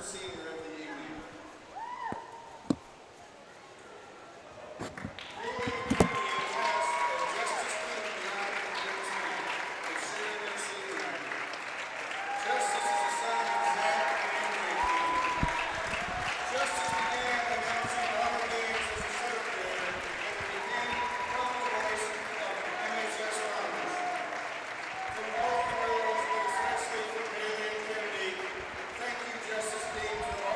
third senior of the evening. Thank you, Justice Dean, for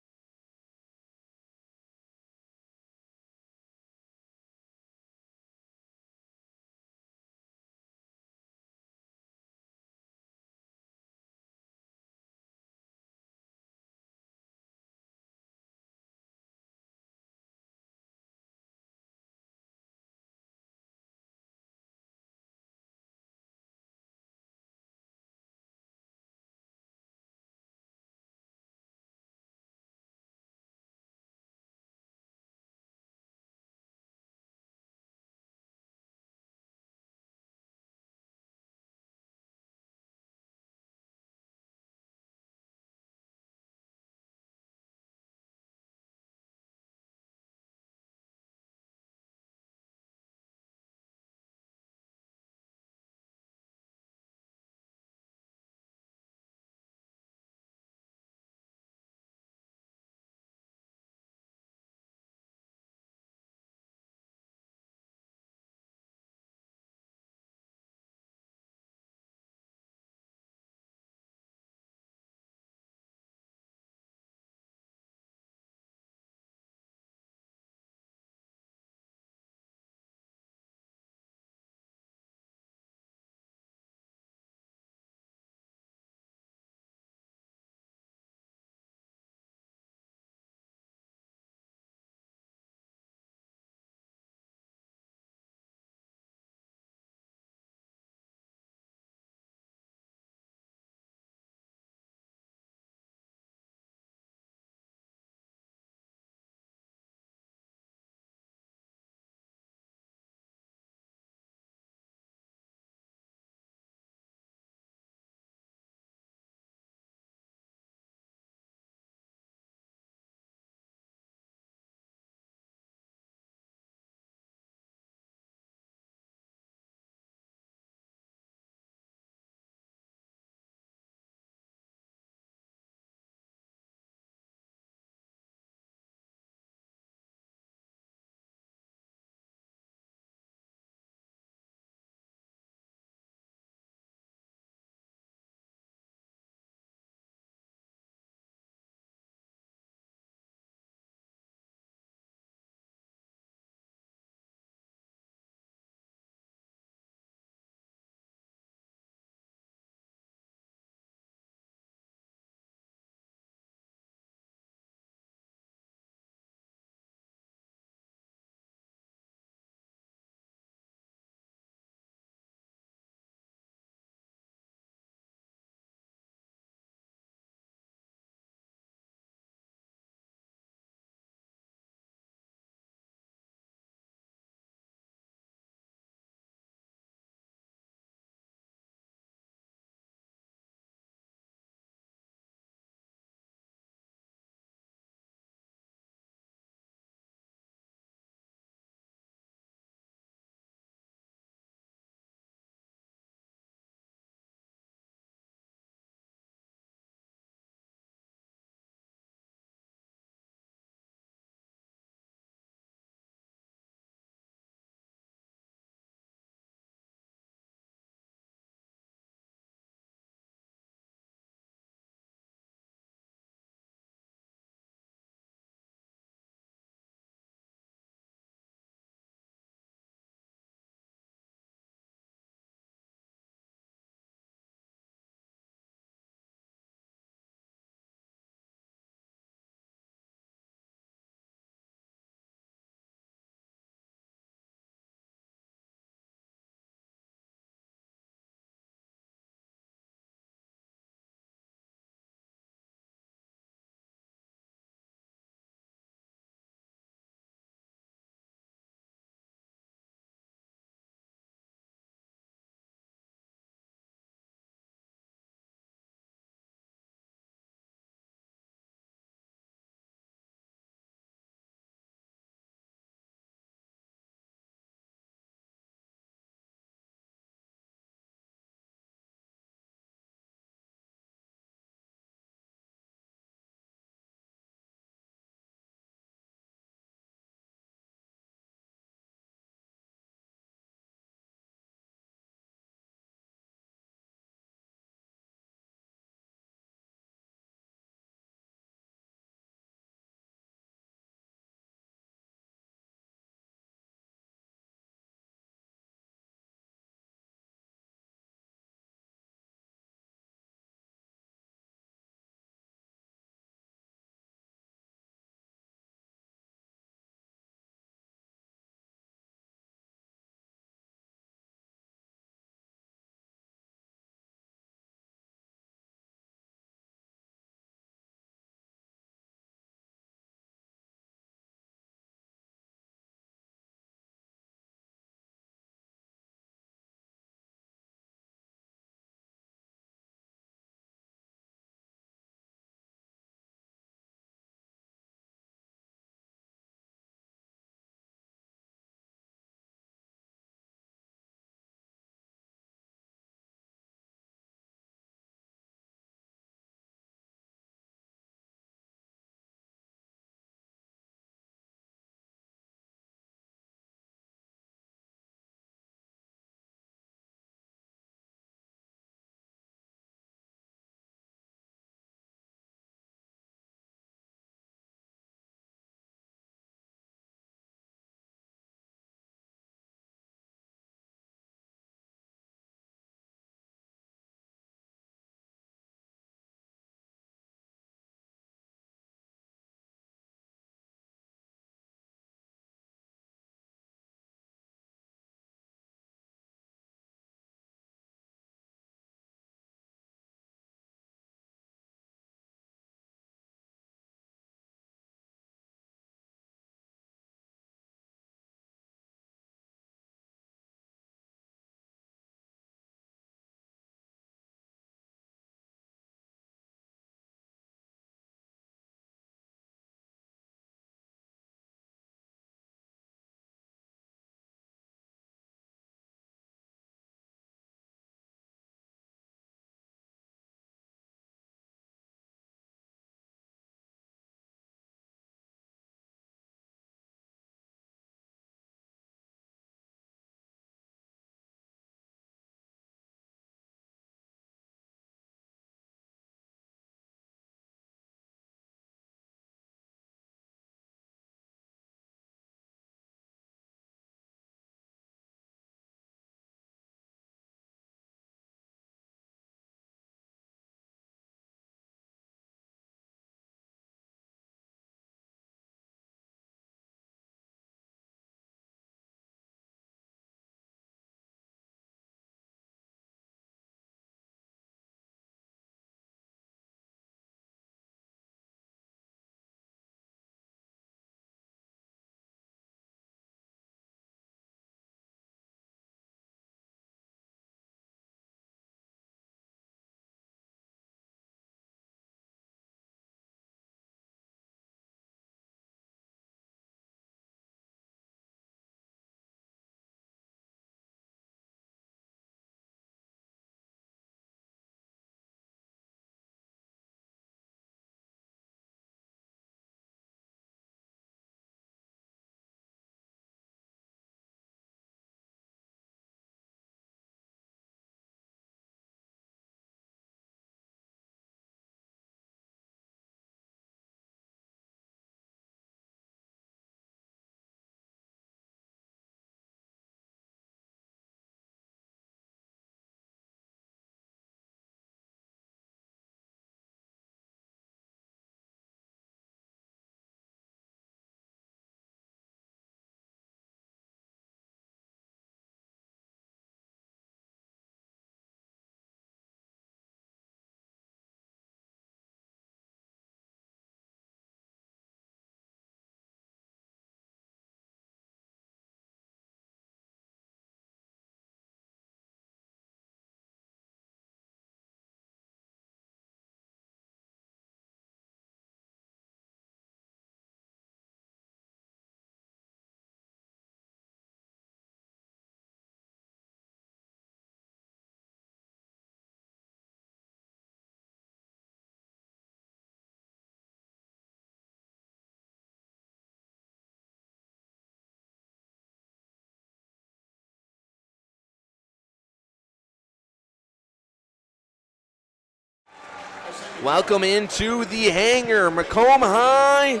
Welcome into the hangar. Macomb High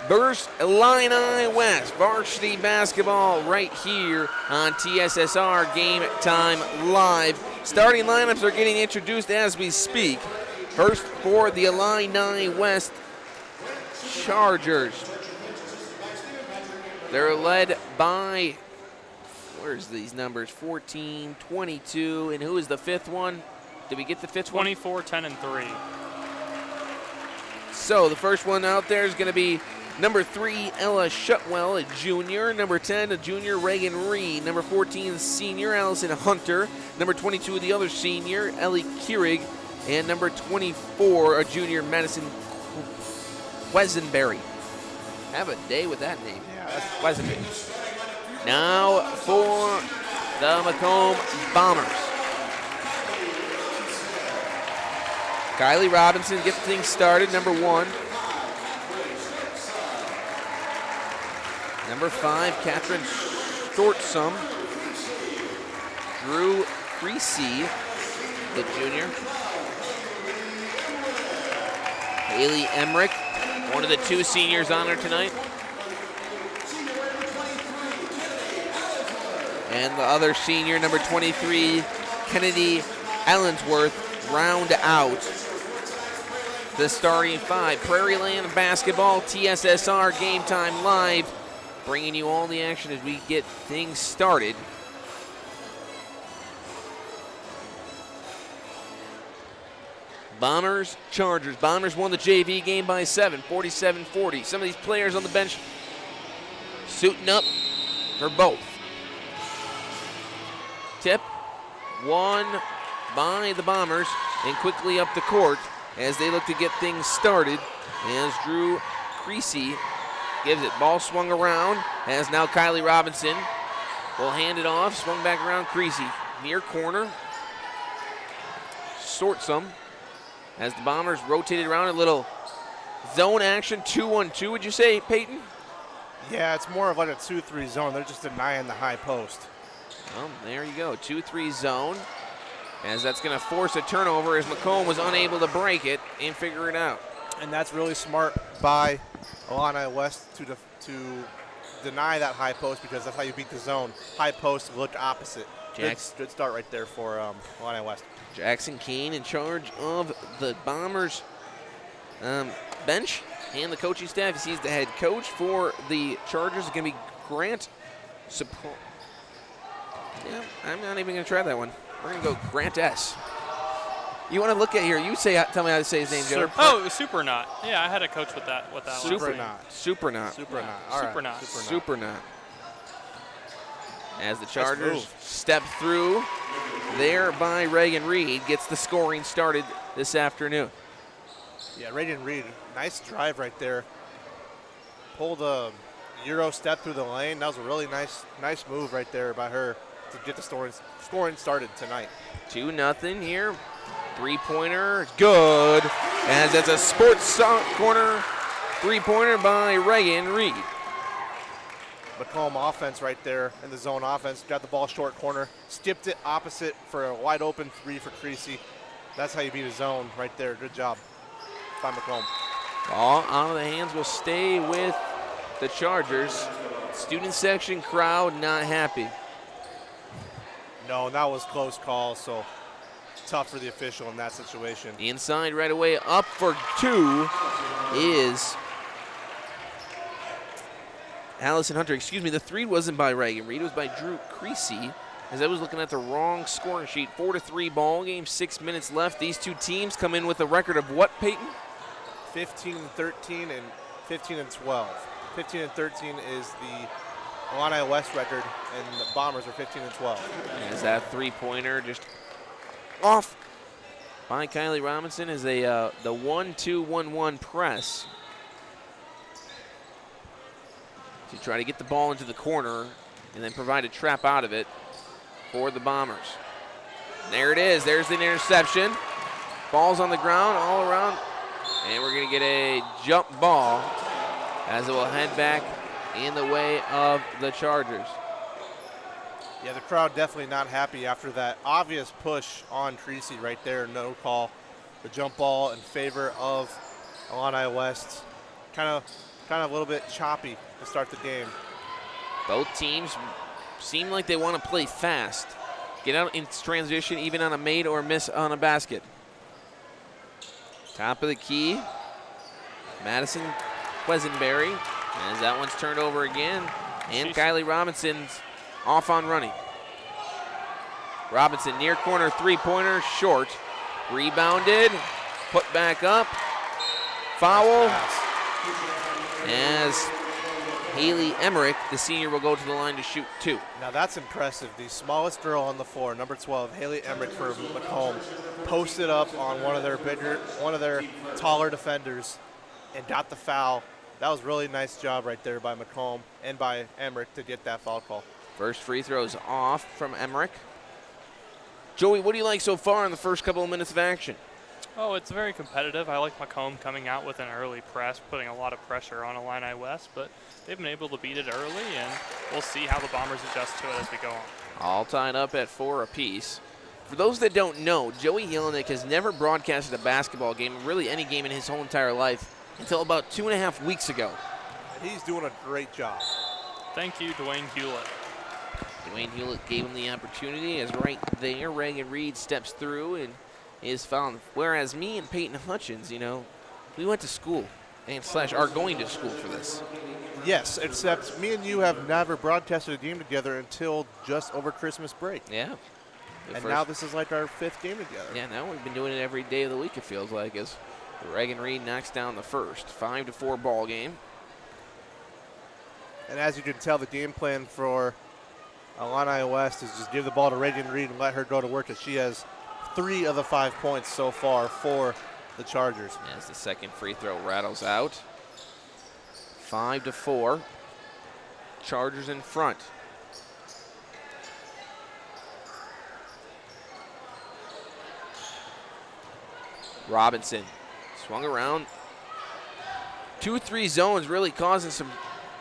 versus Illini West. Varsity basketball right here on TSSR Game Time Live. Starting lineups are getting introduced as we speak. First for the Illini West Chargers. They're led by, where's these numbers? 14, 22, and who is the fifth one? Did we get the fifth one? 24, 10, and 3. So the first one out there is going to be number 3, Ella Shutwell, a junior. Number 10, a junior, Reagan Reed. Number 14, senior, Allison Hunter. Number 22, the other senior, Ellie Keurig. And number 24, a junior, Madison Wesenberry. Have a day with that name. Yeah, that's Wesenberry. Now for the Macomb Bombers. Kylie Robinson gets things started, number 1. Number 5, Catherine Shortsum. Drew Creasy, the junior. Haley Emmerich, one of the 2 seniors on her tonight. And the other senior, number 23, Kennedy Allensworth, round out the starting 5. Prairie Land Basketball, TSSR Game Time Live, bringing you all the action as we get things started. Bombers, Chargers. Bombers won the JV game by 7, 47-40. Some of these players on the bench suiting up for both. Tip, won by the Bombers, and quickly up the court as they look to get things started. As Drew Creasy gives it. Ball swung around as now Kylie Robinson will hand it off. Swung back around Creasy. Near corner. Sortsum as the Bombers rotated around a little zone action. 2-1-2, would you say, Peyton? Yeah, it's more of like a 2-3 zone. They're just denying the high post. Well, there you go. 2-3 zone. As that's going to force a turnover as Macomb was unable to break it and figure it out. And that's really smart by Illini West to deny that high post, because that's how you beat the zone. High post looked opposite. Good start right there for Illini West. Jackson Kane in charge of the Bombers bench and the coaching staff. He's the head coach for the Chargers. It's going to be Grant Support. Yeah, I'm not even going to try that one. We're going to go Grant S. You want to look at here? You tell me how to say his name, Joe. Oh, Supernaut. Yeah, I had a coach with that. Supernaut. Supernaut. All right. Supernaut. Supernaut. As the Chargers step through there by Reagan Reed, gets the scoring started this afternoon. Yeah, Reagan Reed, nice drive right there. Pulled a Euro step through the lane. That was a really nice move right there by her to get the scoring started tonight. 2-0 here. Three-pointer, good. As it's a sports corner three-pointer by Reagan Reed. Macomb offense right there in the zone offense. Got the ball short corner, skipped it opposite for a wide open 3 for Creasy. That's how you beat a zone right there. Good job by Macomb. Ball out of the hands will stay with the Chargers. Student section crowd not happy. No, that was close call, so tough for the official in that situation. Inside right away, up for 2 is Allison Hunter. Excuse me, the 3 wasn't by Reagan Reed, it was by Drew Creasy. As I was looking at the wrong scoring sheet. 4-3 ball game, 6 minutes left. These two teams come in with a record of what, Peyton? 15-13 and 15-12. 15-13 is the Illini West record, and the Bombers are 15-12. As that three-pointer just off by Kylie Robinson as the 1-2-1-1 press to try to get the ball into the corner and then provide a trap out of it for the Bombers. There it is. There's the interception. Ball's on the ground all around, and we're going to get a jump ball as it will head back in the way of the Chargers. Yeah, the crowd definitely not happy after that obvious push on Creasy right there. No call. the jump ball in favor of Illini West. Kind of a little bit choppy to start the game. Both teams seem like they want to play fast. Get out in transition even on a made or miss on a basket. Top of the key. Madison Quisenberry, as that one's turned over again. And Kylie Robinson's off on running. Robinson near corner three-pointer, short. Rebounded, put back up. Foul. As Haley Emmerich, the senior, will go to the line to shoot 2. Now that's impressive. The smallest girl on the floor, number 12, Haley Emmerich for Macomb, posted up on one of their taller defenders and got the foul. That was a really nice job right there by Macomb and by Emmerich to get that foul call. First free throw's off from Emmerich. Joey, what do you like so far in the first couple of minutes of action? Oh, it's very competitive. I like Macomb coming out with an early press, putting a lot of pressure on Illini West, but they've been able to beat it early, and we'll see how the Bombers adjust to it as we go on. All tied up at 4 apiece. For those that don't know, Joey Jelinek has never broadcasted a basketball game, really any game in his whole entire life, until about 2.5 weeks ago. And he's doing a great job. Thank you, Dwayne Hulett. Dwayne Hulett gave him the opportunity, as right there, Reagan Reed steps through and is fouled. Whereas me and Peyton Hutchins, we went to school and / are going to school for this. Yes, except me and you have never broadcasted a game together until just over Christmas break. Yeah. And now this is like our 5th game together. Yeah, now we've been doing it every day of the week, it feels like, as Reagan Reed knocks down the first. 5-4 ball game. And as you can tell, the game plan for Illini West is just give the ball to Reagan Reed and let her go to work, as she has 3 of the 5 points so far for the Chargers. As the second free throw rattles out. 5-4. Chargers in front. Robinson swung around. 2-3 zones really causing some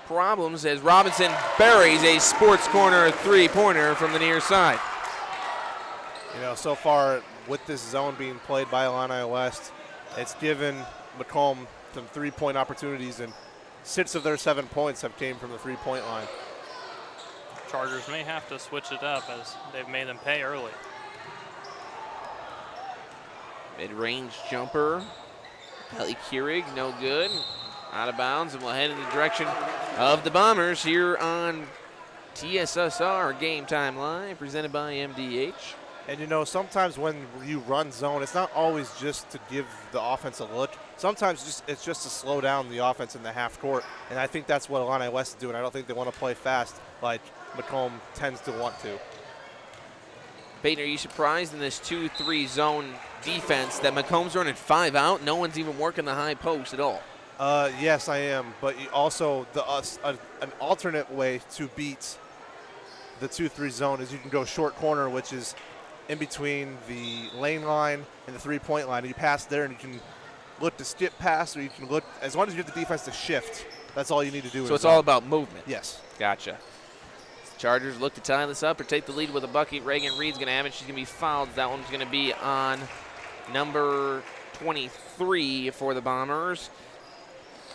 problems as Robinson buries a sports corner three-pointer from the near side. So far with this zone being played by Illini West, it's given Macomb some 3-point opportunities, and 6 of their 7 points have came from the 3-point line. Chargers may have to switch it up as they've made them pay early. Mid-range jumper. Ellie Keurig, no good. Out of bounds, and we'll head in the direction of the Bombers here on TSSR Game Time Live, presented by MDH. And sometimes when you run zone, it's not always just to give the offense a look. Sometimes it's just to slow down the offense in the half court, and I think that's what Illini West is doing. I don't think they want to play fast like Macomb tends to want to. Peyton, are you surprised in this 2-3 zone defense that Macomb's running 5 out? No one's even working the high post at all. Yes, I am, but also an alternate way to beat the 2-3 zone is you can go short corner, which is in between the lane line and the 3-point line. You pass there, and you can look to skip pass, or you can look, as long as you get the defense to shift, that's all you need to do. So it's all about movement. Yes. Gotcha. Chargers look to tie this up or take the lead with a bucket. Reagan Reed's going to have it. She's going to be fouled. That one's going to be on number 23 for the Bombers,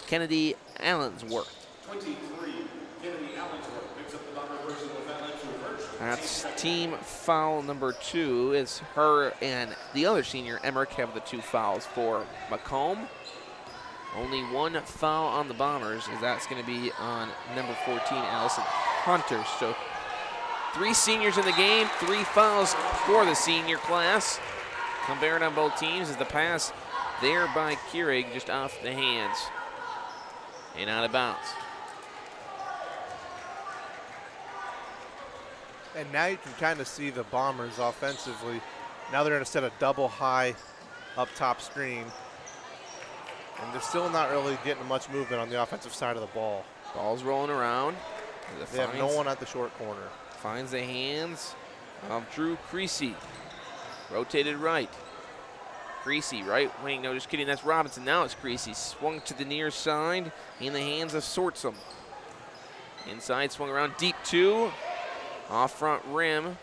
Kennedy Allensworth. 23, Kennedy Allensworth picks up the Bomber personal foul to reverse. That's team foul number 2. Is her and the other senior, Emmerich, have the 2 fouls for Macomb. Only 1 foul on the Bombers, as that's going to be on number 14, Allison Hunter. So 3 seniors in the game, 3 fouls for the senior class. Compared on both teams as the pass there by Keurig just off the hands and out of bounds. And now you can kind of see the Bombers offensively. Now they're going to set a double high up top screen. And they're still not really getting much movement on the offensive side of the ball. Ball's rolling around. They have no one at the short corner. Finds the hands of Drew Creasy. Rotated right. Creasy, right wing. No, just kidding. That's Robinson. Now it's Creasy. Swung to the near side in the hands of Sortsum. Inside, swung around deep 2. Off front rim.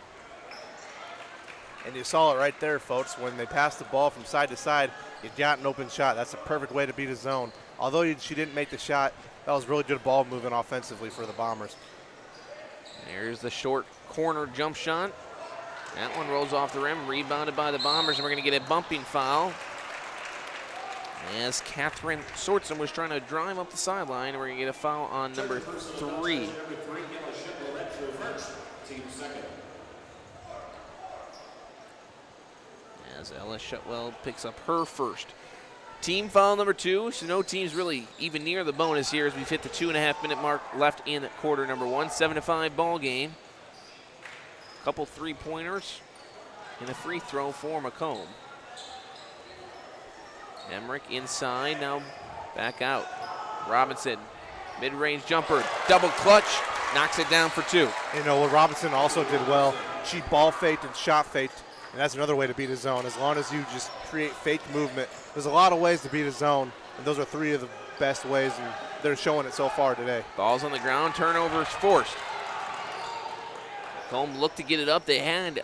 And you saw it right there, folks. When they passed the ball from side to side, you got an open shot. That's a perfect way to beat a zone. Although she didn't make the shot, that was really good ball movement offensively for the Bombers. There's the short corner jump shot. That one rolls off the rim, rebounded by the Bombers, and we're going to get a bumping foul. As Catherine Sortson was trying to drive up the sideline, and we're going to get a foul on number 3. As Ella Shutwell picks up her first. Team foul number 2, so no team's really even near the bonus here as we've hit the 2.5-minute mark left in quarter number 1. 7-5 ball game. Couple three-pointers and a free throw for Macomb. Emmerich inside, now back out. Robinson, mid-range jumper, double clutch, knocks it down for 2. You know, what Robinson also did well, she ball faked and shot faked, and that's another way to beat a zone. As long as you just create fake movement, there's a lot of ways to beat a zone, and those are 3 of the best ways, and they're showing it so far today. Ball's on the ground, turnovers forced. Macomb looked to get it up. They had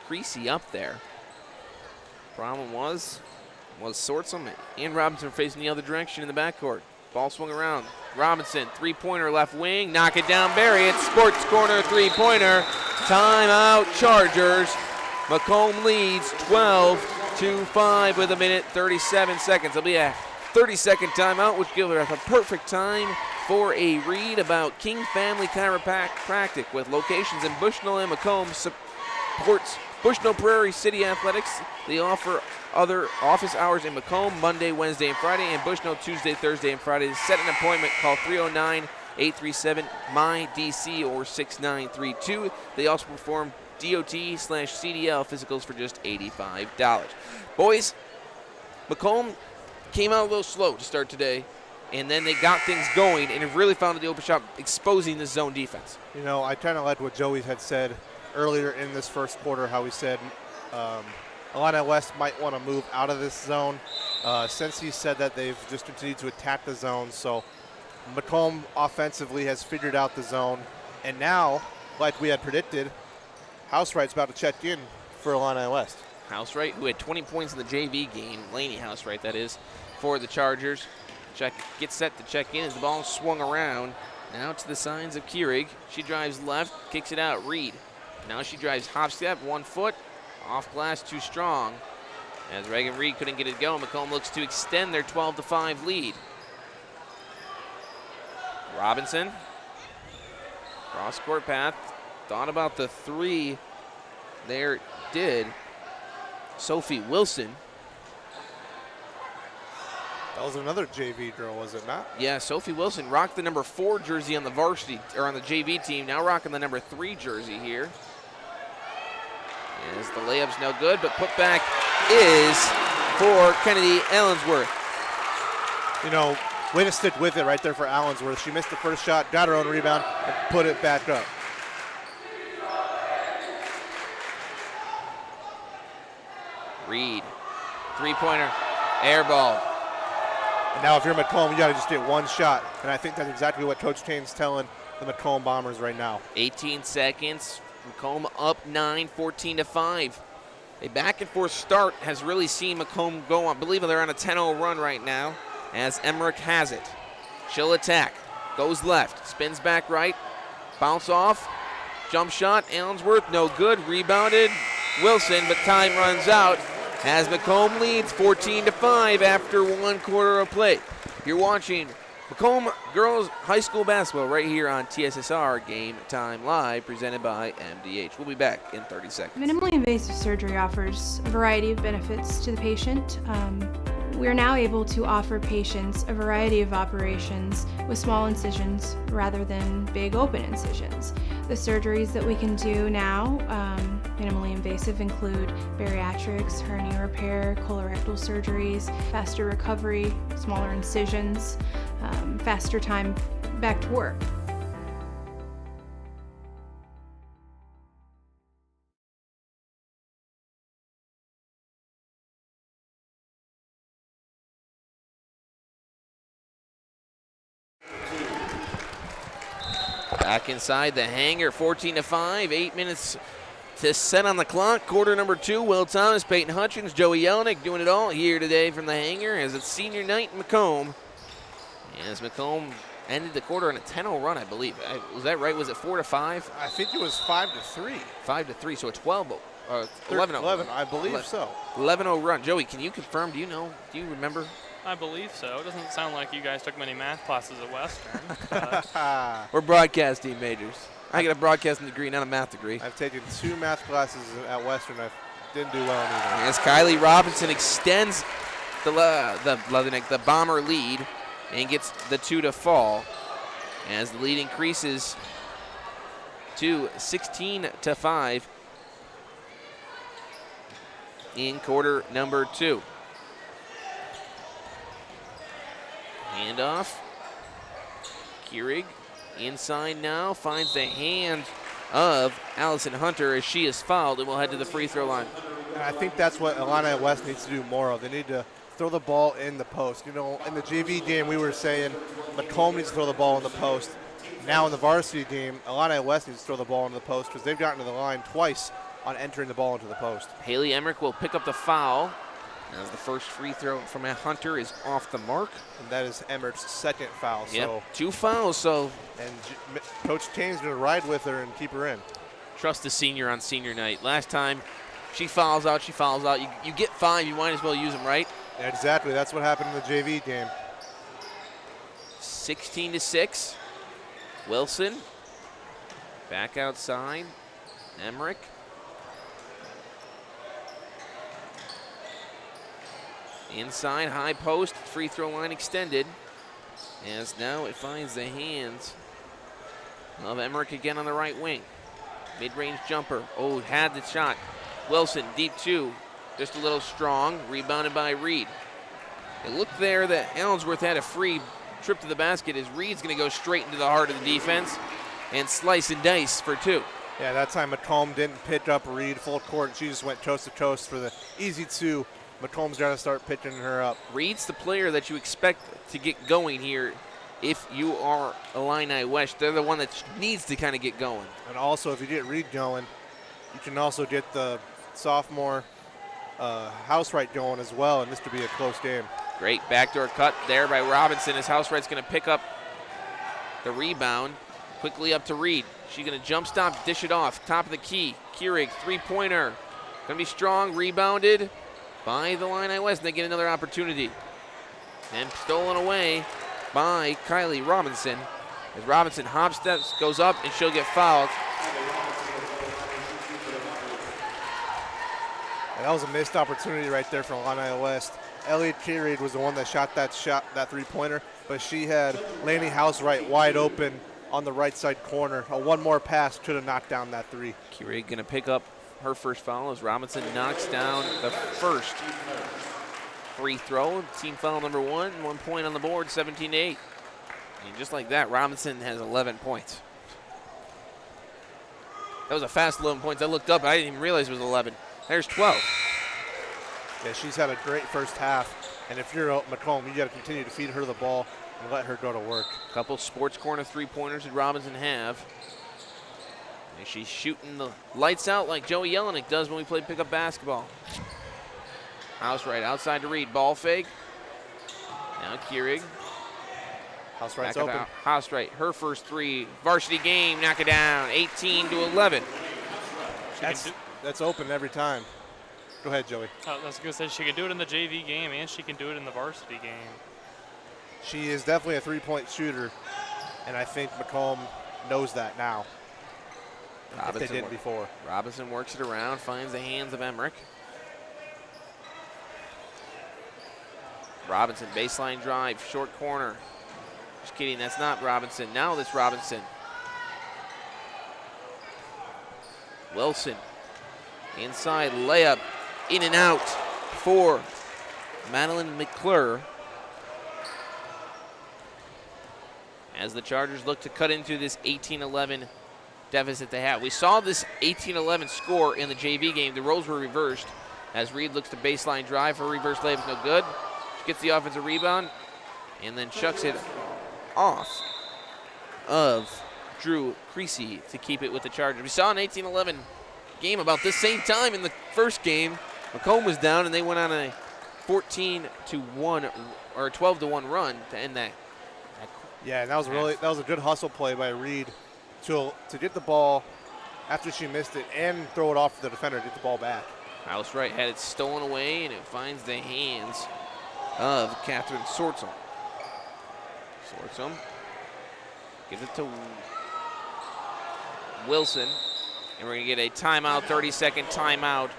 Creasy up there. Problem was Sortson and Robinson facing the other direction in the backcourt. Ball swung around. Robinson, three-pointer left wing, knock it down, bury it. Sports corner three-pointer. Timeout Chargers. Macomb leads 12-5 with 1:37 seconds. It'll be a 30-second timeout, which gives us a perfect time for a read about King Family Chiropractic with locations in Bushnell and Macomb. Supports Bushnell-Prairie City Athletics. They offer other office hours in Macomb, Monday, Wednesday, and Friday, and Bushnell Tuesday, Thursday, and Friday. Set an appointment, call 309-837-MY-DC or 6932. They also perform DOT/CDL physicals for just $85. Boys, Macomb came out a little slow to start today, and then they got things going and have really found the open shot, exposing the zone defense. You know, I kind of like what Joey had said earlier in this first quarter, how he said Illini West might want to move out of this zone. Since he said that, they've just continued to attack the zone. So Macomb offensively has figured out the zone. And now, like we had predicted, Housewright's about to check in for Illini West. Housewright, who had 20 points in the JV game, Laney Housewright that is, for the Chargers. Gets set to check in as the ball swung around. Now to the signs of Keurig. She drives left, kicks it out, Reed. Now she drives hop step, 1 foot, off glass, too strong. As Reagan Reed couldn't get it going, Macomb looks to extend their 12-5 lead. Robinson, cross-court path, thought about the 3 there, did. Sophie Wilson. That was another JV girl, was it not? Yeah, Sophie Wilson rocked the number 4 jersey on the varsity, or on the JV team, now rocking the number 3 jersey here. As the layup's no good, but putback is for Kennedy Allensworth. You know, way to stick with it right there for Allensworth. She missed the first shot, got her own rebound, and put it back up. Reed, three-pointer, air ball. And now if you're Macomb, you got to just get 1 shot. And I think that's exactly what Coach Tane's telling the Macomb Bombers right now. 18 seconds. Macomb up 9, 14-5. A back-and-forth start has really seen Macomb go on. I believe they're on a 10-0 run right now as Emmerich has it. She'll attack. Goes left. Spins back right. Bounce off. Jump shot. Allensworth, no good. Rebounded. Wilson, but time runs out as Macomb leads 14-5 after 1 quarter of play. You're watching Macomb Girls High School Basketball right here on TSSR Game Time Live, presented by MDH. We'll be back in 30 seconds. Minimally invasive surgery offers a variety of benefits to the patient. We are now able to offer patients a variety of operations with small incisions rather than big open incisions. The surgeries that we can do now, minimally invasive, include bariatrics, hernia repair, colorectal surgeries, faster recovery, smaller incisions, faster time back to work. Back inside the hangar, 14-5, 8 minutes to set on the clock. Quarter number 2, Will Thomas, Peyton Hutchins, Joey Yelenick doing it all here today from the hangar as it's senior night in Macomb. As Macomb ended the quarter on a 10-0 run, I believe. Was that right? Was it 4-5? I think it was 5-3. 5-3, so a 12-0. 11-0. 11, I believe so. 11-0 run. Joey, can you confirm? Do you know? Do you remember? I believe so. It doesn't sound like you guys took many math classes at Western. We're broadcasting majors. I got a broadcasting degree, not a math degree. I've taken 2 math classes at Western. I didn't do well in either. As Kylie Robinson extends the Bomber lead and gets the 2 to fall, as the lead increases to 16-5 in quarter number 2. Handoff. Keurig inside now, finds the hand of Allison Hunter as she is fouled and will head to the free throw line. And I think that's what Illini West needs to do more of. They need to throw the ball in the post. You know, in the JV game, we were saying Macomb needs to throw the ball in the post. Now in the varsity game, Illini West needs to throw the ball into the post because they've gotten to the line twice on entering the ball into the post. Haley Emmerich will pick up the foul as the first free throw from Hunter is off the mark. And that is Emmerich's second foul. Yep, So 2 fouls, so. And Coach Tane's going to ride with her and keep her in. Trust the senior on senior night. Last time, she fouls out, she fouls out. You get 5, you might as well use them, right? Exactly, that's what happened in the JV game. 16-6. Wilson back outside. Emmerich. Inside, high post, free throw line extended. As now it finds the hands of Emmerich again on the right wing. Mid-range jumper. Oh, had the shot. Wilson, deep 2. Just a little strong. Rebounded by Reed. It looked there that Allensworth had a free trip to the basket as Reed's going to go straight into the heart of the defense and slice and dice for 2. Yeah, that time Macomb didn't pick up Reed full court. She just went toast to toast for the easy 2. Macomb's got to start pitching her up. Reed's the player that you expect to get going here if you are Illini West. They're the one that needs to kind of get going. And also, if you get Reed going, you can also get the sophomore Housewright going as well, and this could be a close game. Great backdoor cut there by Robinson as Housewright's going to pick up the rebound. Quickly up to Reed. She's going to jump stop, dish it off. Top of the key. Keurig, 3-pointer. Going to be strong, rebounded by the Illini West, and they get another opportunity. And stolen away by Kylie Robinson. As Robinson hop steps, goes up, and she'll get fouled. And that was a missed opportunity right there from Illini West. Elliot Keurig was the one that shot that 3-pointer, but she had Laney Housewright wide open on the right side corner. A one more pass could have knocked down that 3. Keurig going to pick up her first foul as Robinson knocks down the first free throw. Team foul number 1, 1 point on the board, 17-8. And just like that, Robinson has 11 points. That was a fast 11 points. I looked up, I didn't even realize it was 11. There's 12. Yeah, she's had a great first half. And if you're Macomb, you got to continue to feed her the ball and let her go to work. A couple sports corner 3-pointers that Robinson have. And she's shooting the lights out like Joey Yelenick does when we play pickup basketball. Housewright outside to Reed. Ball fake. Now Keurig. Housewright's open. Housewright, her first 3. Varsity game, knock it down. 18-11. That's open every time. Go ahead, Joey. I was going to say she can do it in the JV game and she can do it in the varsity game. She is definitely a 3-point shooter, and I think Macomb knows that now. If they didn't before. Robinson works it around, finds the hands of Emmerich. Robinson, baseline drive, short corner. Just kidding, that's not Robinson. Now that's Robinson. Wilson, inside layup, in and out for Madeline McClure. As the Chargers look to cut into this 18-11 deficit they have. We saw this 18-11 score in the JV game. The roles were reversed as Reed looks to baseline drive. Her reverse layup is no good. She gets the offensive rebound and then chucks it off of Drew Creasy to keep it with the Chargers. We saw an 18-11 game about this same time in the first game. Macomb was down, and they went on a 14-1 or 12-1 run to end that. Yeah, and that was a good hustle play by Reed to get the ball after she missed it and throw it off to the defender to get the ball back. House right had it stolen away, and it finds the hands of Catherine Sortsum. Sortsum gives it to Wilson, and we're going to get a timeout, 30-second timeout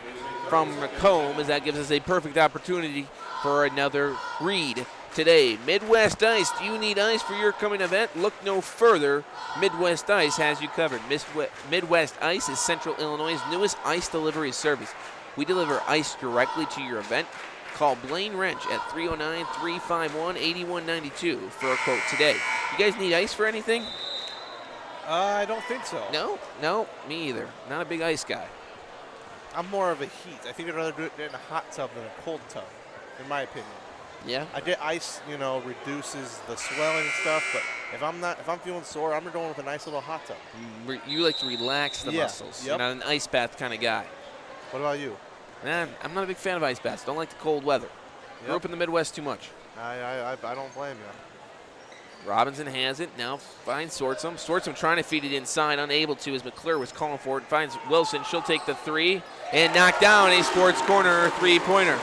from Macomb, as that gives us a perfect opportunity for another read today. Midwest Ice, do you need ice for your coming event? Look no further. Midwest Ice has you covered. Midwest Ice is Central Illinois' newest ice delivery service. We deliver ice directly to your event. Call Blaine Wrench at 309-351-8192 for a quote today. You guys need ice for anything? I don't think so. No, me either. Not a big ice guy. I'm more of a heat. I think I'd rather do it in a hot tub than a cold tub, in my opinion. Yeah? I get ice, reduces the swelling and stuff, but if I'm feeling sore, I'm going with a nice little hot tub. You like to relax the muscles. Yep. You're not an ice bath kind of guy. What about you? Nah, I'm not a big fan of ice baths. Don't like the cold weather. Grew up in the Midwest too much. I don't blame you. Robinson has it, now finds Sortsum. Sortsum trying to feed it inside, unable to as McClure was calling for it. Finds Wilson, she'll take the three, and knock down a sports corner three-pointer.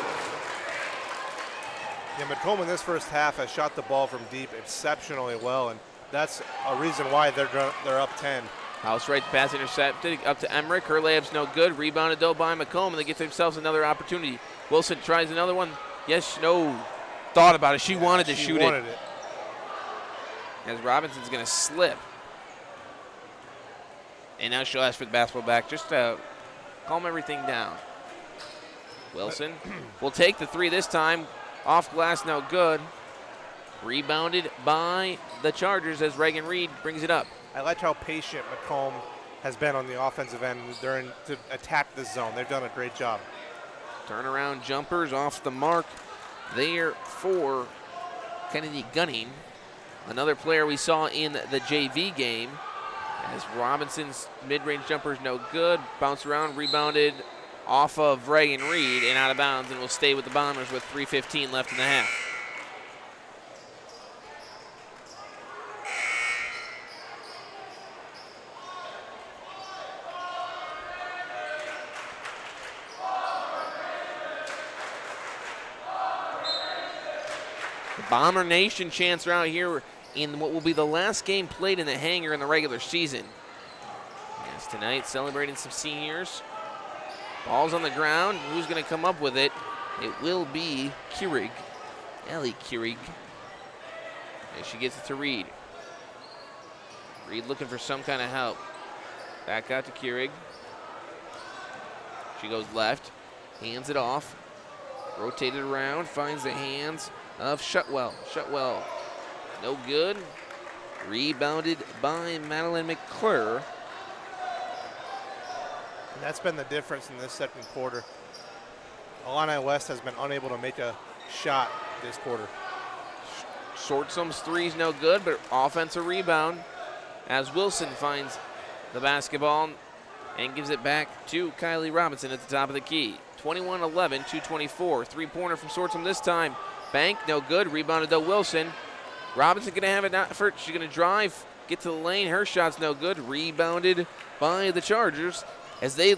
Yeah, Macomb in this first half has shot the ball from deep exceptionally well, and that's a reason why they're up 10. House right pass intercepted up to Emmerich. Her layup's no good. Rebounded though by Macomb, and they get themselves another opportunity. Wilson tries another one. Yes, no. Thought about it. She wanted to shoot it. As Robinson's going to slip. And now she'll ask for the basketball back just to calm everything down. Wilson will take the three this time. Off glass, no good. Rebounded by the Chargers as Reagan Reed brings it up. I like how patient Macomb has been on the offensive end to attack the zone. They've done a great job. Turnaround jumpers off the mark there for Kennedy Gunning. Another player we saw in the JV game, as Robinson's mid-range jumper is no good. Bounce around, rebounded off of Reagan Reed and out of bounds, and will stay with the Bombers with 3:15 left in the half. The Bomber Nation chants are out here in what will be the last game played in the hangar in the regular season. Yes, tonight celebrating some seniors. Ball's on the ground. Who's going to come up with it? It will be Keurig. Ellie Keurig. As she gets it to Reed. Reed looking for some kind of help. Back out to Keurig. She goes left. Hands it off. Rotated around. Finds the hands of Shutwell. Shutwell, no good. Rebounded by Madeline McClure. And that's been the difference in this second quarter. Illini West has been unable to make a shot this quarter. Sortsum's three's no good, but offensive rebound as Wilson finds the basketball and gives it back to Kylie Robinson at the top of the key. 21-11, 2:24. Three-pointer from Sortsum this time. Bank, no good. Rebounded though Wilson. Robinson going to have it out first. She's going to drive, get to the lane. Her shot's no good. Rebounded by the Chargers as they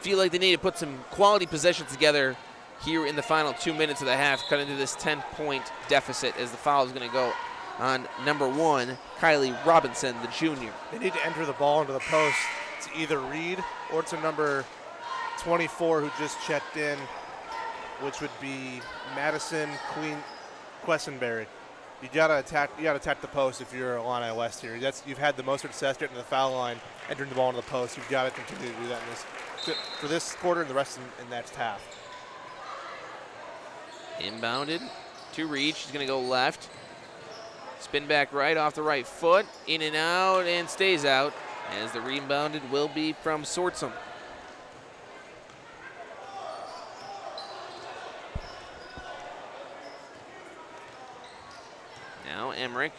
feel like they need to put some quality possessions together here in the final 2 minutes of the half, cut into this 10-point deficit as the foul is going to go on number one, Kylie Robinson, the junior. They need to enter the ball into the post to either Reed or to number 24 who just checked in, which would be Madison Quessenberry. You gotta attack the post if you're Illini West here. You've had the most success getting to the foul line, entering the ball into the post. You've got to continue to do that for this quarter and the rest in the next half. Inbounded to Reed. She's going to go left. Spin back right off the right foot. In and out and stays out as the rebounded will be from Sortsum. Now Emmerich.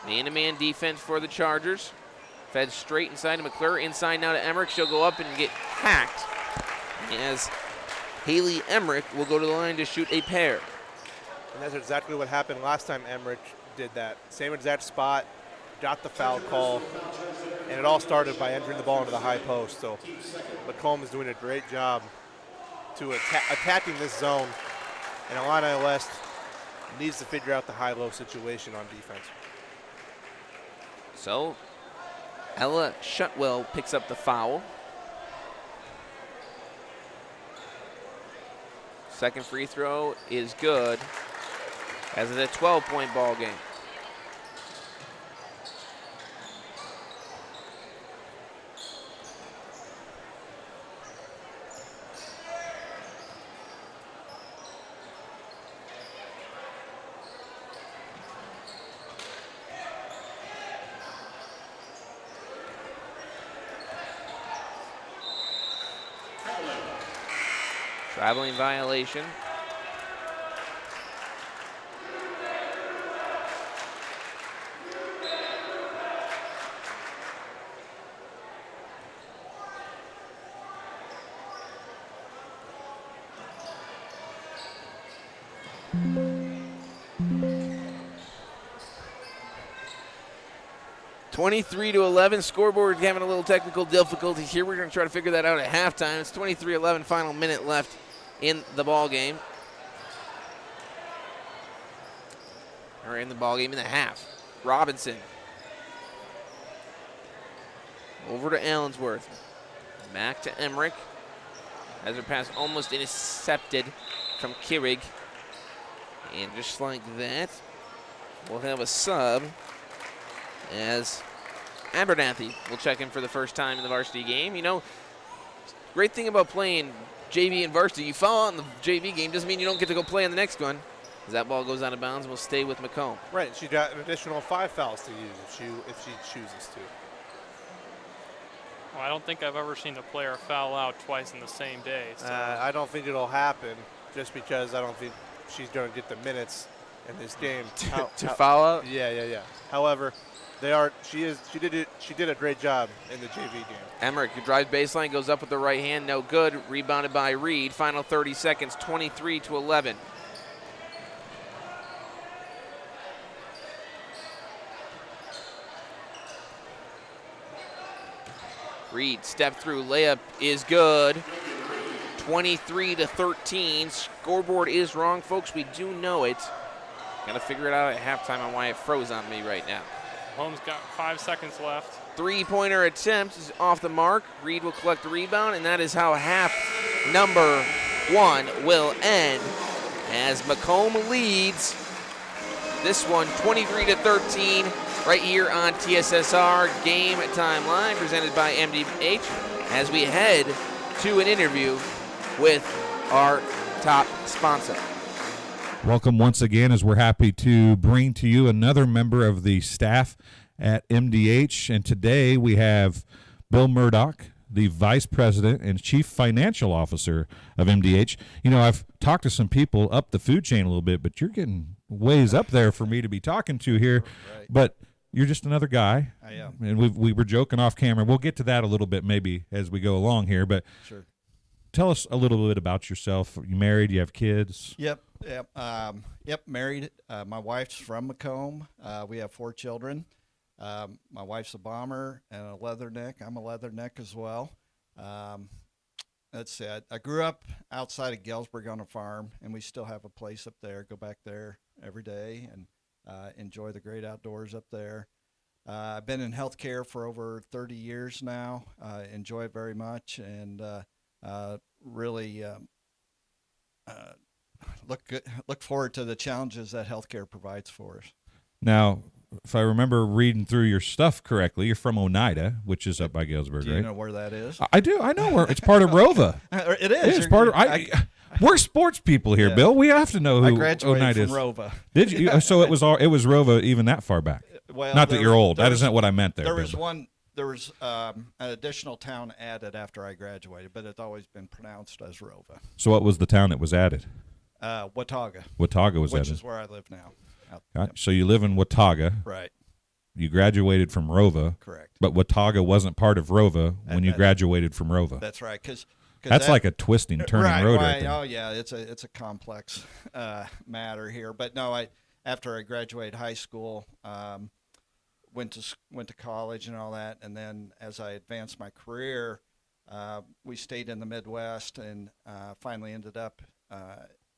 Man-to-man defense for the Chargers. Fed straight inside to McClure. Inside now to Emmerich. She'll go up and get hacked as Haley Emmerich will go to the line to shoot a pair. And that's exactly what happened last time Emmerich did that. Same exact spot, got the foul call, and it all started by entering the ball into the high post. So Macomb is doing a great job to attacking this zone, and Illini West needs to figure out the high-low situation on defense. So Ella Shutwell picks up the foul. Second free throw is good, as it's a 12-point ball game. Traveling violation. (23-11). Scoreboard having a little technical difficulty here. We're going to try to figure that out at halftime. It's 23-11, final minute left in the ball game. Or in the ball game in the half. Robinson. Over to Allensworth. Back to Emmerich. As her pass almost intercepted from Keurig. And just like that, we'll have a sub as Abernathy will check in for the first time in the varsity game. You know, great thing about playing JV and varsity, you foul out in the JV game doesn't mean you don't get to go play on the next one. As that ball goes out of bounds, we'll stay with Macomb. Right, she got an additional 5 fouls to use if she chooses to. Well, I don't think I've ever seen a player foul out twice in the same day. So. I don't think it'll happen, just because I don't think she's going to get the minutes in this game to foul out. Yeah. However, she did a great job in the JV game. Emmerich drives baseline, goes up with the right hand, no good. Rebounded by Reed. Final 30 seconds, 23-11. Reed step through, layup is good. 23-13. Scoreboard is wrong, folks. We do know it. Got to figure it out at halftime on why it froze on me right now. Holmes got 5 seconds left. Three-pointer attempt is off the mark. Reed will collect the rebound, and that is how half number 1 will end as Macomb leads this one 23-13 right here on TSSR Game Time Live, presented by MDH, as we head to an interview with our top sponsor. Welcome once again, as we're happy to bring to you another member of the staff at MDH. And today we have Bill Murdoch, the Vice President and Chief Financial Officer of MDH. You know, I've talked to some people up the food chain a little bit, but you're getting ways up there for me to be talking to here. Right. But you're just another guy. I am. And we were joking off camera. We'll get to that a little bit maybe as we go along here. But sure. Tell us a little bit about yourself. You married? You have kids? Yep. Married. My wife's from Macomb. We have 4 children. My wife's a bomber and a leatherneck. I'm a leatherneck as well. That's it. I grew up outside of Galesburg on a farm, and we still have a place up there. Go back there every day and enjoy the great outdoors up there. I've been in healthcare for over 30 years now. Enjoy it very much, and really look forward to the challenges that healthcare provides for us. Now, if I remember reading through your stuff correctly, you're from Oneida, which is up by Galesburg, Do you right? know where that is? I do. I know where. It's part of Rova. It is. It's part of. We're sports people here, Yeah. Bill. We have to know who I graduated Oneida from is. Rova. Did you? So it was Rova even that far back. Well, Not that you're old. That isn't what I meant there. There Bill. was one. There was an additional town added after I graduated, but it's always been pronounced as Rova. So what was the town that was added? Watauga. Watauga was which added. is where I live now. So you live in Watauga. Right. you graduated from ROVA. Correct. But Watauga wasn't part of ROVA when you graduated from ROVA. That's right. That's like a twisting, turning road right there. Oh yeah, it's a complex matter here. But no, after I graduated high school, went to college and all that, and then as I advanced my career, we stayed in the Midwest and finally ended up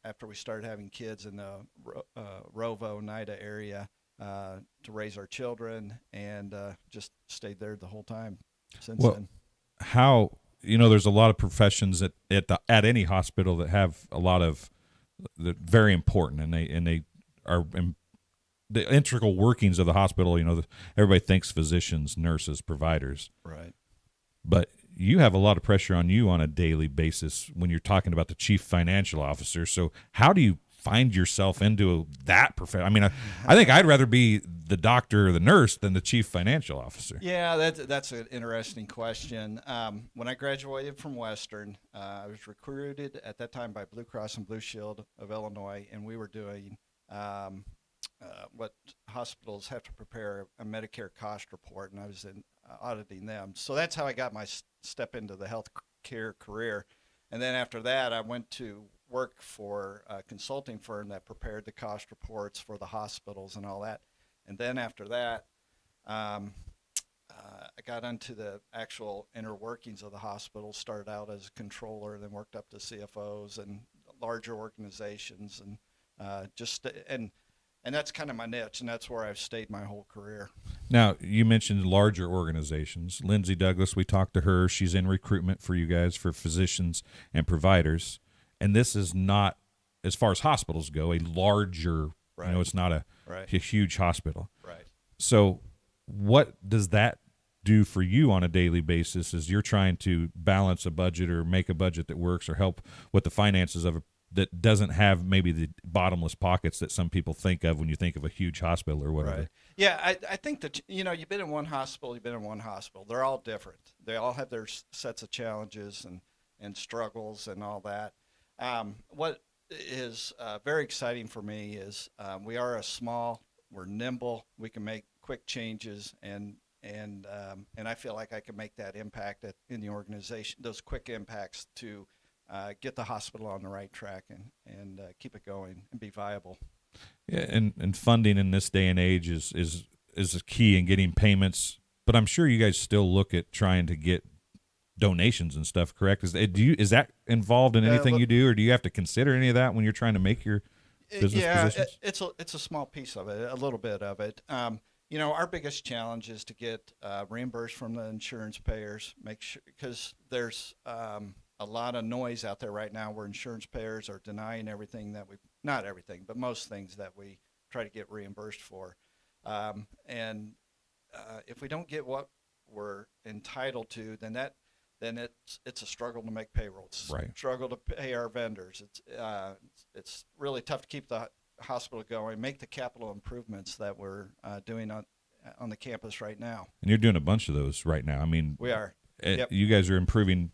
after we started having kids in the Rovo, Oneida area to raise our children, and just stayed there the whole time since then. How, there's a lot of professions at any hospital that have a lot of very important, and they are the integral workings of the hospital. Everybody thinks physicians, nurses, providers, right? But you have a lot of pressure on you on a daily basis when you're talking about the chief financial officer. So how do you find yourself into that profession? I mean, I think I'd rather be the doctor or the nurse than the chief financial officer. Yeah, that's an interesting question. When I graduated from Western, I was recruited at that time by Blue Cross and Blue Shield of Illinois, and we were doing what hospitals have to prepare a Medicare cost report, and I was auditing them. So that's how I got my step into the healthcare career. And then after that, I went to work for a consulting firm that prepared the cost reports for the hospitals and all that. And then after that, I got into the actual inner workings of the hospital, started out as a controller, then worked up to CFOs and larger organizations, and and that's kind of my niche, and that's where I've stayed my whole career. Now, you mentioned larger organizations. Lindsay Douglas, we talked to her. She's in recruitment for you guys for physicians and providers. And this is not, as far as hospitals go, a larger, right. It's not a huge hospital. Right. So what does that do for you on a daily basis as you're trying to balance a budget or make a budget that works or help with the finances of that doesn't have maybe the bottomless pockets that some people think of when you think of a huge hospital or whatever? Right. Yeah, I think that, you've been in one hospital, They're all different. They all have their sets of challenges and struggles and all that. What is very exciting for me is we are we're nimble, we can make quick changes, and I feel like I can make that impact in the organization, those quick impacts to get the hospital on the right track and keep it going and be viable. Yeah, and funding in this day and age is a key in getting payments. But I'm sure you guys still look at trying to get donations and stuff, correct? Is that involved in anything you do, or do you have to consider any of that when you're trying to make your business positions? It's a small piece of it, a little bit of it. Our biggest challenge is to get reimbursed from the insurance payers, make sure, because there's a lot of noise out there right now where insurance payers are denying everything not everything, but most things that we try to get reimbursed for. And if we don't get what we're entitled to, then it's a struggle to make payroll. It's a struggle to pay our vendors. It's really tough to keep the hospital going, make the capital improvements that we're doing on the campus right now. And you're doing a bunch of those right now. I mean, we are. Yep. You guys are improving.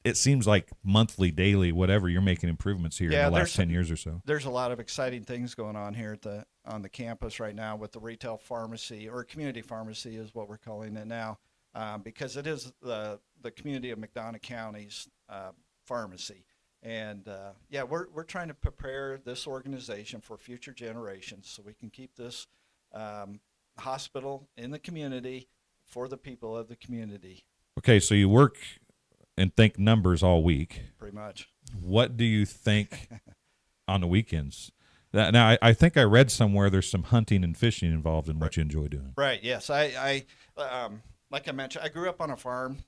It seems like monthly, daily, whatever, you're making improvements here in the last 10 years or so. There's a lot of exciting things going on here on the campus right now with the retail pharmacy, or community pharmacy is what we're calling it now, because it is the community of McDonough County's pharmacy. And we're trying to prepare this organization for future generations so we can keep this hospital in the community for the people of the community. Okay, so you work and think numbers all week. Pretty much. What do you think on the weekends? Now, I think I read somewhere there's some hunting and fishing involved in what you enjoy doing. Right, yes. I like I mentioned, I grew up on a farm.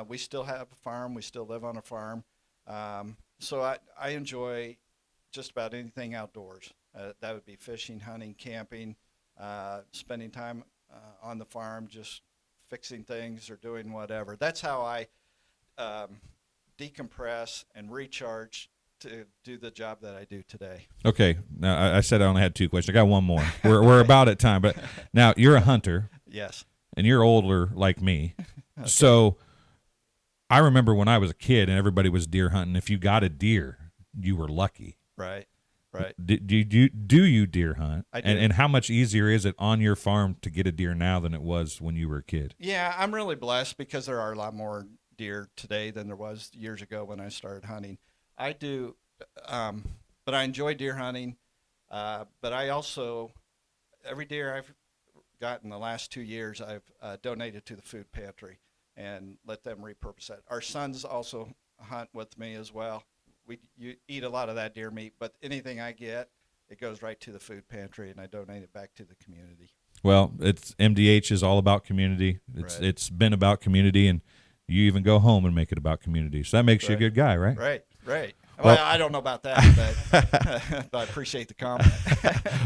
We still have a farm. We still live on a farm. So I enjoy just about anything outdoors. That would be fishing, hunting, camping, spending time on the farm, just fixing things or doing whatever. That's how I decompress and recharge to do the job that I do today. Okay. Now, I said I only had two questions. I got one more. We're about at time. But now, you're a hunter. Yes. And you're older like me. Okay. So I remember when I was a kid and everybody was deer hunting, if you got a deer, you were lucky. Right. Right. Do you deer hunt? I do. And how much easier is it on your farm to get a deer now than it was when you were a kid? Yeah, I'm really blessed because there are a lot more deer today than there was years ago when I started hunting. I do, but I enjoy deer hunting. But I also, every deer I've gotten the last 2 years, I've donated to the food pantry and let them repurpose that. Our sons also hunt with me as well. You eat a lot of that deer meat, but anything I get, it goes right to the food pantry, and I donate it back to the community. Well, it's MDH is all about community. It's been about community, and you even go home and make it about community. So that makes you a good guy, right? Right. Well, I don't know about that, but I appreciate the comment.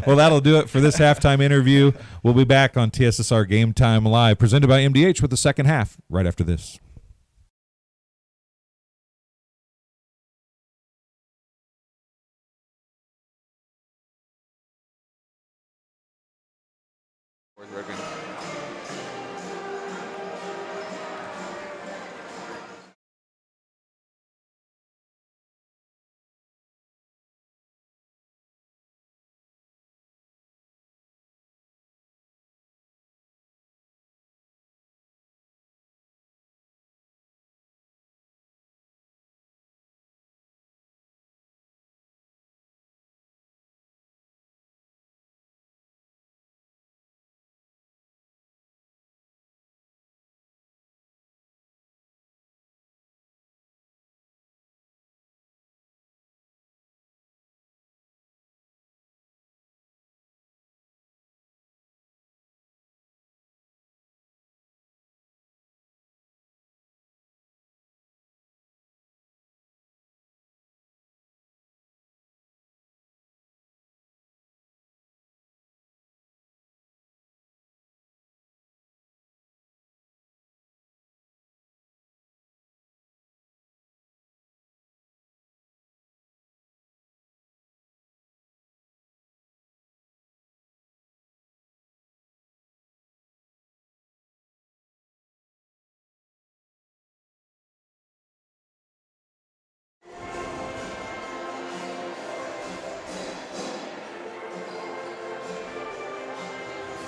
Well, that'll do it for this halftime interview. We'll be back on TSSR Game Time Live, presented by MDH, with the second half right after this.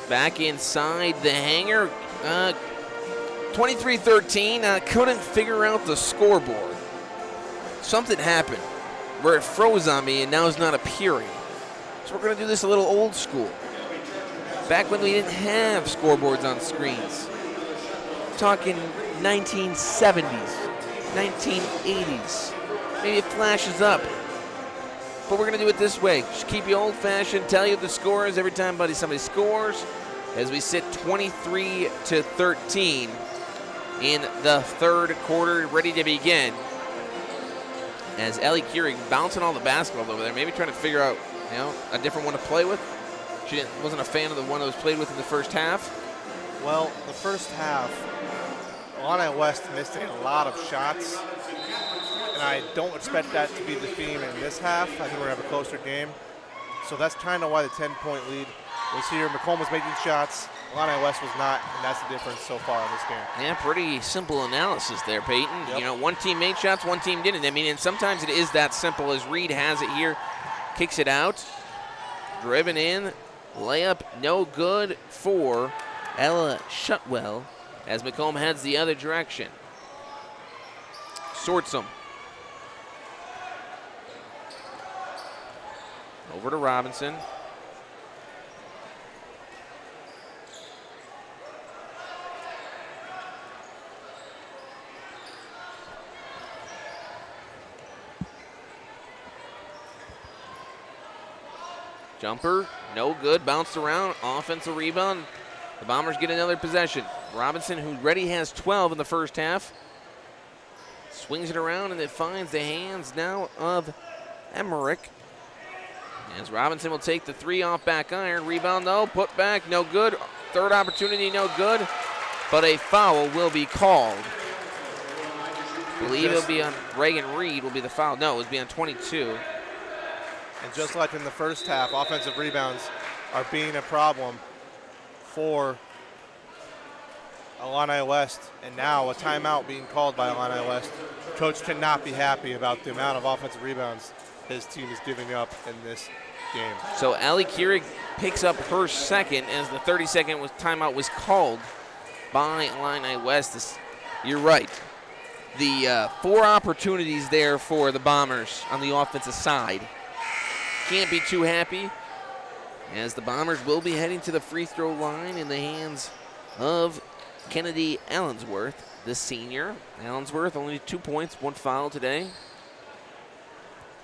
Back inside the hangar, 23-13, couldn't figure out the scoreboard. Something happened where it froze on me and now it's not appearing. So we're going to do this a little old school. Back when we didn't have scoreboards on screens. Talking 1970s, 1980s. Maybe it flashes up. But we're going to do it this way. Just keep you old-fashioned, tell you the scores every time somebody scores, as we sit 23-13 in the third quarter, ready to begin. As Ellie Keurig bouncing all the basketballs over there, maybe trying to figure out, a different one to play with. She wasn't a fan of the one that was played with in the first half. Well, the first half, Illini West missed a lot of shots. And I don't expect that to be the theme in this half. I think we're going to have a closer game. So that's kind of why the 10-point lead was here. Macomb was making shots. Illini West was not, and that's the difference so far in this game. Yeah, pretty simple analysis there, Peyton. Yep. One team made shots, one team didn't. And sometimes it is that simple, as Reed has it here. Kicks it out. Driven in. Layup no good for Ella Shutwell as Macomb heads the other direction. Sorts them. Over to Robinson. Jumper, no good, bounced around, offensive rebound. The Bombers get another possession. Robinson, who already has 12 in the first half, swings it around and it finds the hands now of Emmerich. As Robinson will take the three off back iron. Rebound though, put back, no good. Third opportunity, no good. But a foul will be called. I believe it'll be on Reagan Reed will be the foul. No, it will be on 22. And just like in the first half, offensive rebounds are being a problem for Illini West. And now a timeout being called by Illini West. Coach cannot be happy about the amount of offensive rebounds his team is giving up in this game. So Allie Keurig picks up her second as the 30-second timeout was called by Illini West. You're right. The 4 opportunities there for the Bombers on the offensive side. Can't be too happy, as the Bombers will be heading to the free throw line in the hands of Kennedy Allensworth, the senior. Allensworth only 2 points, 1 foul today.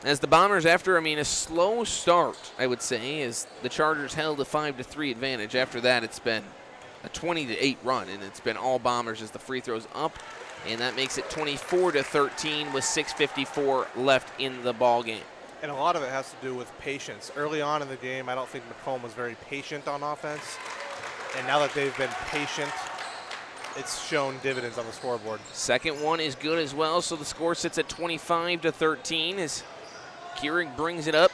As the Bombers, after, a slow start, I would say, as the Chargers held a 5-3 advantage. After that, it's been a 20-8 run, and it's been all Bombers as the free throws up, and that makes it 24-13 with 6:54 left in the ball game. And a lot of it has to do with patience. Early on in the game, I don't think Macomb was very patient on offense, and now that they've been patient, it's shown dividends on the scoreboard. Second one is good as well, so the score sits at 25-13 as Keurig brings it up,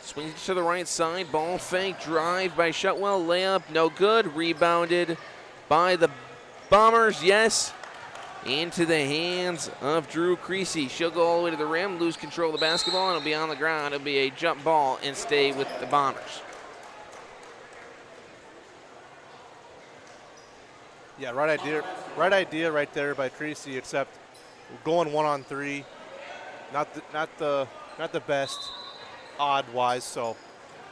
swings it to the right side, ball fake, drive by Shutwell, layup, no good, rebounded by the Bombers, yes, into the hands of Drew Creasy. She'll go all the way to the rim, lose control of the basketball, and it'll be on the ground. It'll be a jump ball and stay with the Bombers. Yeah, right idea right there by Creasy, except going 1-on-3, not the best odd-wise, so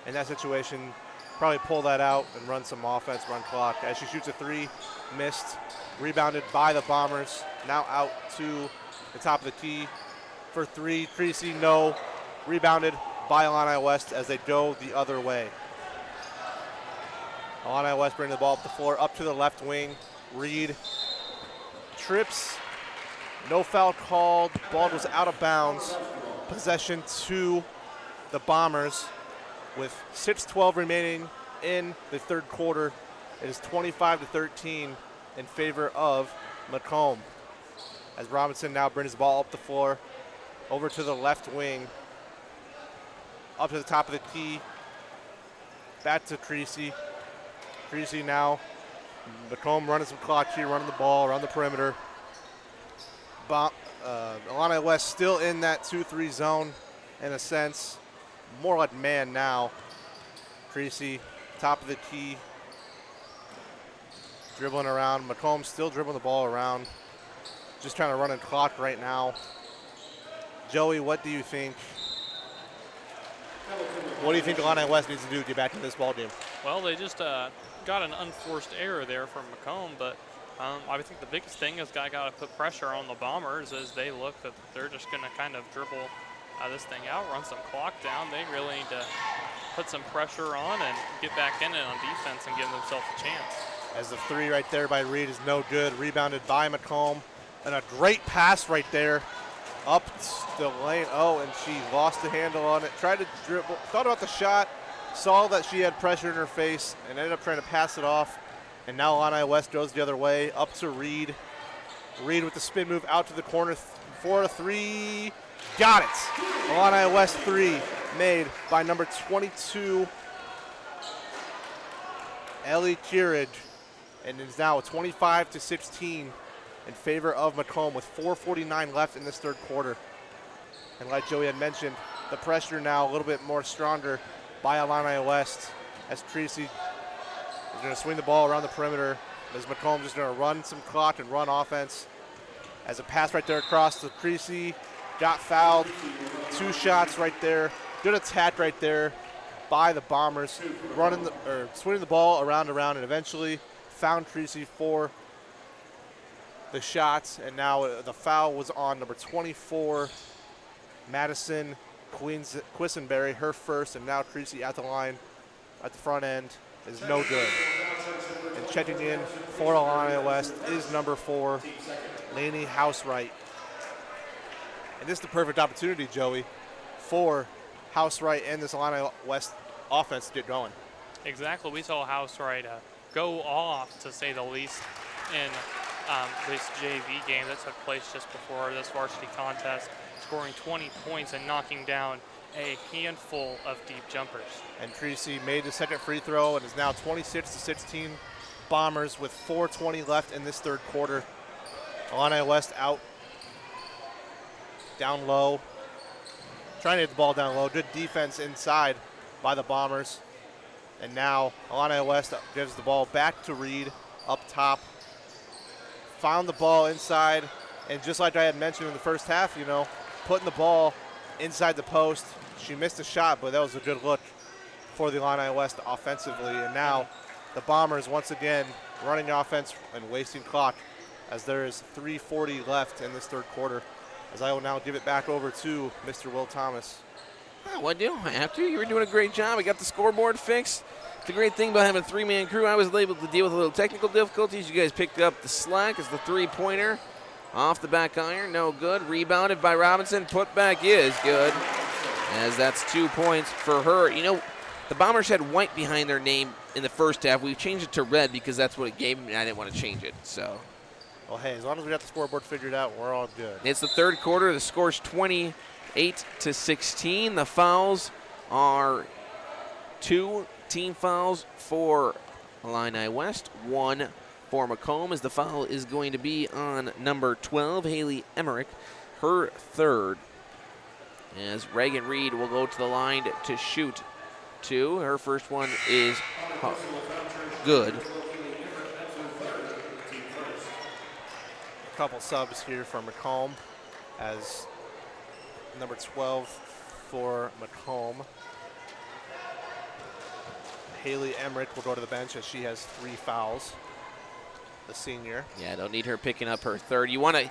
in that situation, probably pull that out and run some offense, run clock. As she shoots a 3, missed, rebounded by the Bombers, now out to the top of the key for 3. Creasy, no, rebounded by Illini West as they go the other way. Illini West bringing the ball up the floor, up to the left wing. Reed trips, no foul called, ball goes out of bounds. Possession to the Bombers with 6:12 remaining in the third quarter. It is 25-13 in favor of Macomb. As Robinson now brings the ball up the floor, over to the left wing, up to the top of the key, back to Creasy. Creasy now, Macomb running some clock here, running the ball around the perimeter. Illini West still in that 2-3 zone in a sense, more like man now. Creasy, top of the key, dribbling around. Macomb still dribbling the ball around, just kind of running clock right now. Joey, what do you think? What do you think Illini West needs to do to get back to this ball game? Well, they just got an unforced error there from Macomb, but I think the biggest thing is got to put pressure on the Bombers as they look that they're just going to kind of dribble this thing out, run some clock down. They really need to put some pressure on and get back in it on defense and give themselves a chance. As the 3 right there by Reed is no good, rebounded by Macomb, and a great pass right there up the lane. Oh, and she lost the handle on it. Tried to dribble, thought about the shot, saw that she had pressure in her face, and ended up trying to pass it off. And now Illini West goes the other way, up to Reed. Reed with the spin move out to the corner for a 3. Got it. Illini West 3 made by number 22, Ellie Keurig. And it's now 25-16 in favor of Macomb with 4:49 left in this third quarter. And like Joey had mentioned, the pressure now a little bit more stronger by Illini West as Creasy is going to swing the ball around the perimeter. As Macomb just going to run some clock and run offense. As a pass right there across to Creasy, got fouled. 2 shots right there. Good attack right there by the Bombers, swinging the ball around, and eventually found Creasy for the shots. And now the foul was on number 24, Madison Quisenberry, her first, and now Creasy at the line at the front end is no good. And checking in for Illini West is number 4, Lainey Housewright. And this is the perfect opportunity, Joey, for Housewright and this Illini West offense to get going. Exactly. We saw Housewright go off, to say the least, in this JV game that took place just before this varsity contest, scoring 20 points and knocking down a handful of deep jumpers. And Creasy made the second free throw and is now 26-16 Bombers with 4:20 left in this third quarter. Illini West out, down low. trying to hit the ball down low. Good defense inside by the Bombers. And now Illini West gives the ball back to Reed up top. Found the ball inside, and just like I had mentioned in the first half, putting the ball inside the post. She missed a shot, but that was a good look for the Illini West offensively. And now the Bombers once again running offense and wasting clock as there is 3:40 left in this third quarter. As I will now give it back over to Mr. Will Thomas. What do you have to? You were doing a great job. I got the scoreboard fixed. The great thing about having a three-man crew, I was able to deal with a little technical difficulties. You guys picked up the slack as the three-pointer. Off the back iron, no good. Rebounded by Robinson. Put back is good, as that's 2 points for her. The Bombers had white behind their name in the first half. We changed it to red because that's what it gave me, and I didn't want to change it. So, well, hey, as long as we got the scoreboard figured out, we're all good. It's the third quarter. The score's 28-16. The fouls are 2 team fouls for Illini West, 1 for Macomb, as the foul is going to be on number 12, Haley Emmerich, her third. As Reagan Reed will go to the line to shoot 2. Her first one is good. A couple subs here for Macomb, as number 12 for Macomb, Haley Emmerich, will go to the bench as she has 3 fouls, the senior. Yeah, I don't need her picking up her third. You want to,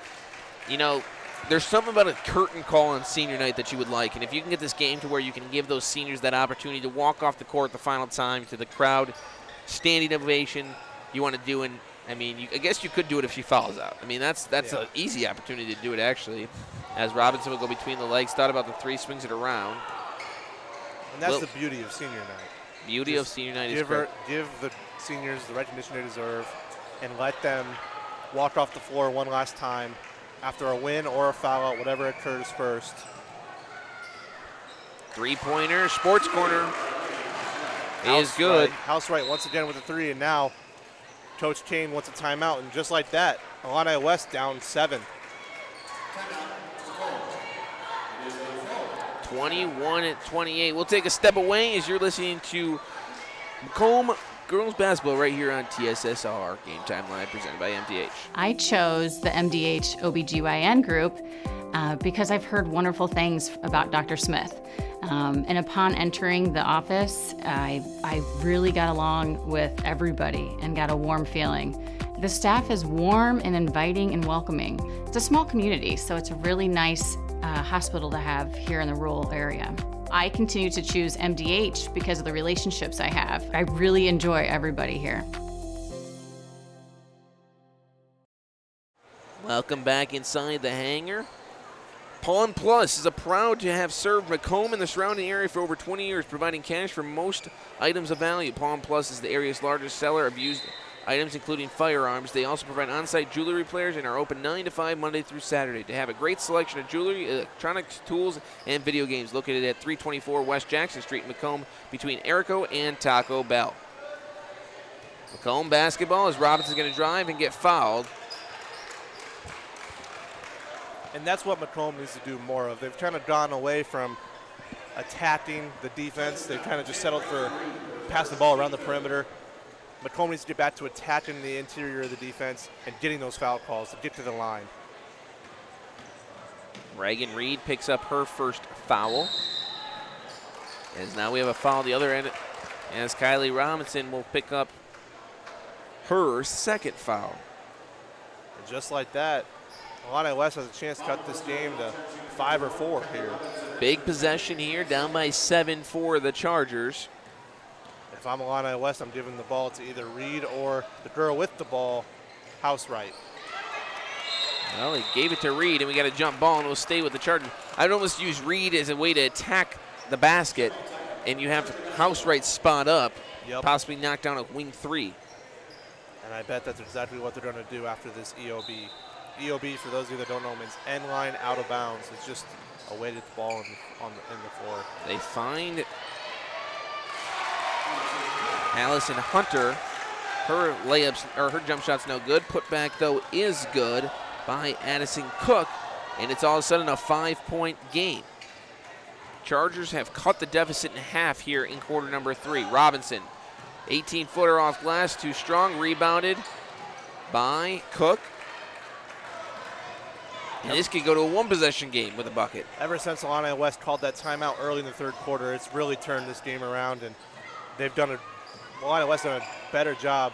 there's something about a curtain call on senior night that you would like, and if you can get this game to where you can give those seniors that opportunity to walk off the court the final time to the crowd, standing ovation, you want to do, and I guess you could do it if she fouls out. That's an easy opportunity to do it, actually, as Robinson will go between the legs, thought about the 3, swings it around. And that's the beauty of senior night. Beauty of senior night is give the seniors the recognition they deserve and let them walk off the floor one last time after a win or a foul out, whatever occurs first. 3-pointer, sports corner is good. House Wright once again with a 3, and now Coach Kane wants a timeout, and just like that, Illini West down 7. 21-28. We'll take a step away as you're listening to Macomb girls basketball right here on TSSR Game Time Live, presented by MDH. I chose the MDH OBGYN group because I've heard wonderful things about Dr. Smith. And upon entering the office, I really got along with everybody and got a warm feeling. The staff is warm and inviting and welcoming. It's a small community, so it's a really nice hospital to have here in the rural area. I continue to choose MDH because of the relationships I have. I really enjoy everybody here. Welcome back inside the hangar. Pawn Plus is proud to have served Macomb and the surrounding area for over 20 years, providing cash for most items of value. Pawn Plus is the area's largest seller of used items, including firearms. They also provide on-site jewelry players and are open 9 to 5 Monday through Saturday. They have a great selection of jewelry, electronics, tools, and video games located at 324 West Jackson Street in Macomb between Erico and Taco Bell. Macomb basketball as Robinson's going to drive and get fouled. And that's what Macomb needs to do more of. They've kind of gone away from attacking the defense. They've kind of just settled for passing the ball around the perimeter. Macomb needs to get back to attacking the interior of the defense and getting those foul calls to get to the line. Reagan Reed picks up her first foul. As now we have a foul the other end, as Kylie Robinson will pick up her second foul. And just like that, Illini West has a chance to cut this game to 5 or 4 here. Big possession here, down by 7 for the Chargers. If I'm Illini West, I'm giving the ball to either Reed or the girl with the ball, House Wright. Well, he gave it to Reed, and we got a jump ball, and we'll stay with the Chargers. I'd almost use Reed as a way to attack the basket, and you have House Wright spot up, possibly knock down a wing 3. And I bet that's exactly what they're going to do after this EOB. EOB, for those of you that don't know, means end line out of bounds. It's just a weighted ball in the floor. They find Allison Hunter. Her layups, or her jump shot's no good. Put back, though, is good by Addison Cook, and it's all of a sudden a 5-point game. Chargers have cut the deficit in half here in quarter number 3. Robinson, 18-footer off glass, too strong, rebounded by Cook. And this could go to a one-possession game with a bucket. Ever since Illini West called that timeout early in the third quarter, it's really turned this game around, and Illini West done a better job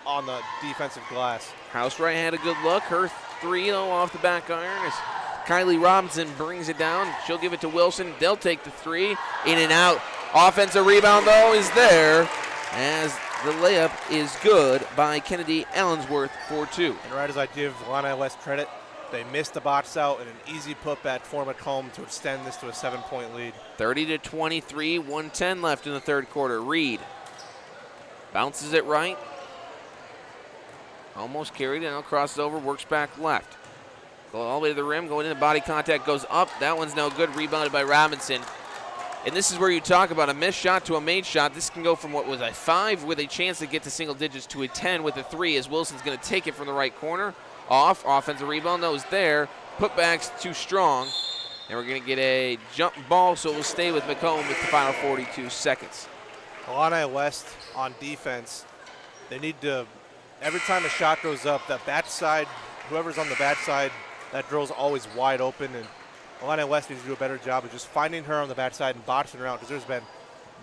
on the defensive glass. Housewright had a good look. Her 3 though off the back iron as Kylie Robinson brings it down. She'll give it to Wilson. They'll take the 3. In and out. Offensive rebound though is there as the layup is good by Kennedy Allensworth for 2. And right as I give Illini West credit, they missed the box out and an easy putback for Macomb to extend this to a 7-point lead. 30-23, 1:10 left in the third quarter. Reed bounces it right. Almost carried it, now crosses over, works back left. Go all the way to the rim, going into body contact, goes up. That one's no good, rebounded by Robinson. And this is where you talk about a missed shot to a made shot. This can go from what was a 5 with a chance to get to single digits to a 10 with a 3 as Wilson's going to take it from the right corner. Off, offensive rebound, no, is there. Putback's too strong. And we're going to get a jump ball, so we'll stay with Macomb with the final 42 seconds. Illini West on defense, they need to, every time a shot goes up, that backside, whoever's on the backside, that drill's always wide open, and Illini West needs to do a better job of just finding her on the backside and boxing her out, because there's been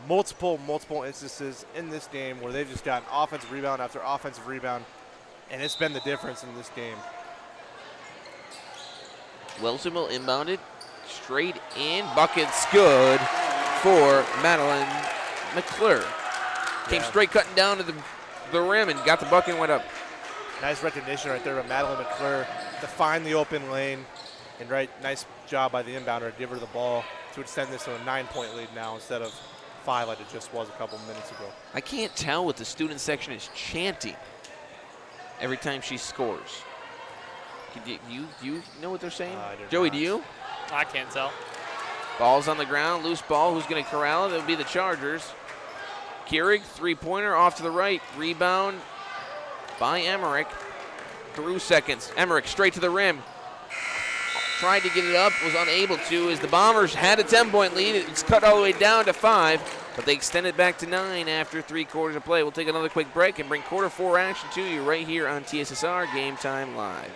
multiple instances in this game where they've just gotten offensive rebound after offensive rebound, and it's been the difference in this game. Wilson will inbound it straight in. Bucket's good for Madeline McClure. Came straight cutting down to the rim and got the bucket and went up. Nice recognition right there by Madeline McClure to find the open lane. And nice job by the inbounder to give her the ball to extend this to a 9-point lead now instead of 5 like it just was a couple minutes ago. I can't tell what the student section is chanting every time she scores. Do you know what they're saying? Joey, do you? I can't tell. Ball's on the ground, loose ball. Who's going to corral it? It'll be the Chargers. Keurig, 3-pointer off to the right. Rebound by Emmerich. Through seconds. Emmerich straight to the rim. Tried to get it up, was unable to, as the Bombers had a 10-point lead. It's cut all the way down to 5, but they extend it back to 9 after 3 quarters of play. We'll take another quick break and bring quarter 4 action to you right here on TSSR Game Time Live.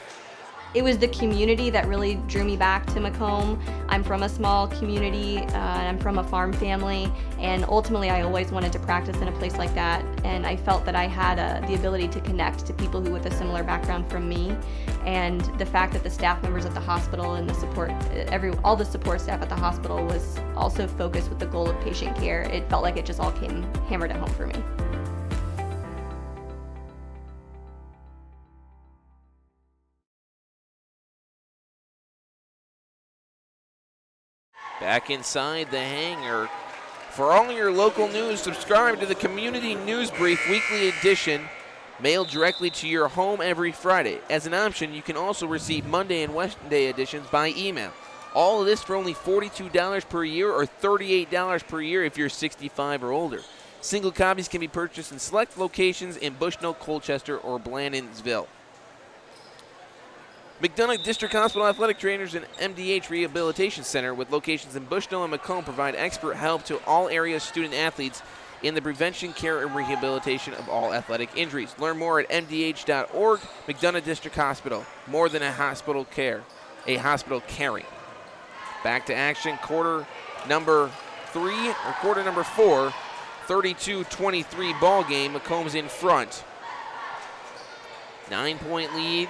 It was the community that really drew me back to Macomb. I'm from a small community, and I'm from a farm family, and ultimately I always wanted to practice in a place like that, and I felt that I had the ability to connect to people who with a similar background from me, and the fact that the staff members at the hospital and the support, all the support staff at the hospital was also focused with the goal of patient care. It felt like it just all came hammered at home for me. Back inside the hangar. For all your local news, subscribe to the Community News Brief Weekly Edition, mailed directly to your home every Friday. As an option, you can also receive Monday and Wednesday editions by email. All of this for only $42 per year or $38 per year if you're 65 or older. Single copies can be purchased in select locations in Bushnell, Colchester, or Blandonsville. McDonough District Hospital Athletic Trainers and MDH Rehabilitation Center with locations in Bushnell and Macomb provide expert help to all area student athletes in the prevention, care, and rehabilitation of all athletic injuries. Learn more at mdh.org. McDonough District Hospital, more than a hospital care, a hospital caring. Back to action, quarter number 4, 32-23 ball game. Macomb's in front. 9-point lead.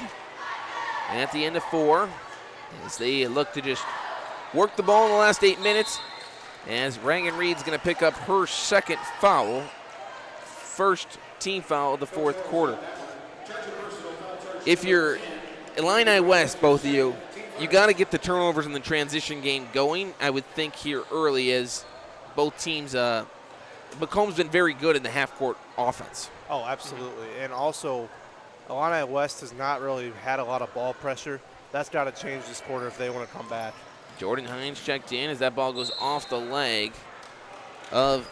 And at the end of 4, as they look to just work the ball in the last 8 minutes, as Reagan Reed's going to pick up her second foul, first team foul of the fourth quarter. If you're Illini West, both of you, you got to get the turnovers in the transition game going, I would think, here early, as both teams, Macomb's been very good in the half-court offense. Oh, absolutely. And also, Illini West has not really had a lot of ball pressure. That's got to change this quarter if they want to come back. Jordan Hines checked in as that ball goes off the leg of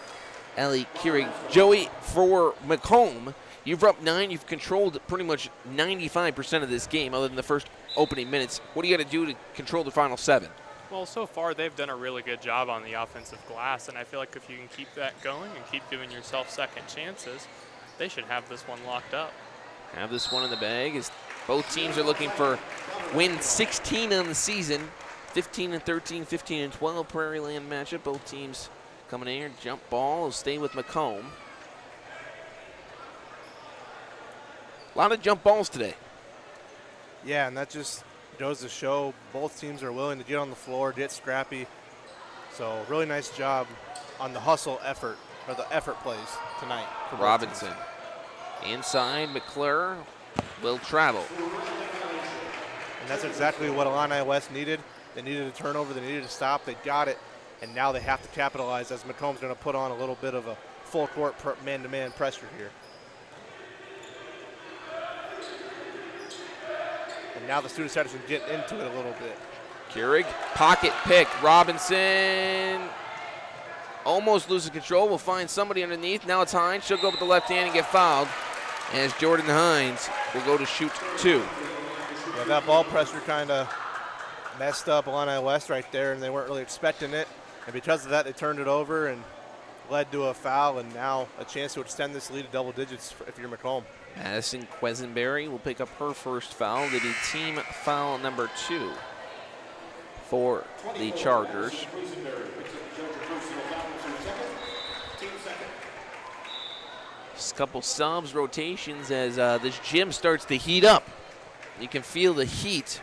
Ellie Keurig. Joey, for Macomb, you've up 9. You've controlled pretty much 95% of this game other than the first opening minutes. What do you got to do to control the final 7? Well, so far they've done a really good job on the offensive glass, and I feel like if you can keep that going and keep giving yourself second chances, they should have this one locked up. Have this one in the bag as both teams are looking for win 16 on the season. 15-13, 15-12 Prairie Land matchup. Both teams coming in here. Jump ball will stay with Macomb. A lot of jump balls today. Yeah, and that just goes to show both teams are willing to get on the floor, get scrappy. So really nice job on the hustle effort, or the effort plays tonight. For Robinson. Inside, McClure will travel. And that's exactly what Illini West needed. They needed a turnover, they needed a stop, they got it, and now they have to capitalize as Macomb's going to put on a little bit of a full court man-to-man pressure here. And now the student setters can get into it a little bit. Keurig, pocket pick. Robinson almost loses control. Will find somebody underneath. Now it's Hines. She'll go with the left hand and get fouled as Jordan Hines will go to shoot two. Yeah, that ball pressure kind of messed up Illini West right there, and they weren't really expecting it. And because of that, they turned it over and led to a foul, and now a chance to extend this lead to double digits if you're Macomb. Madison Quesenberry will pick up her first foul. It'll be team foul number 2 for the Chargers. Just a couple subs, rotations as this gym starts to heat up. You can feel the heat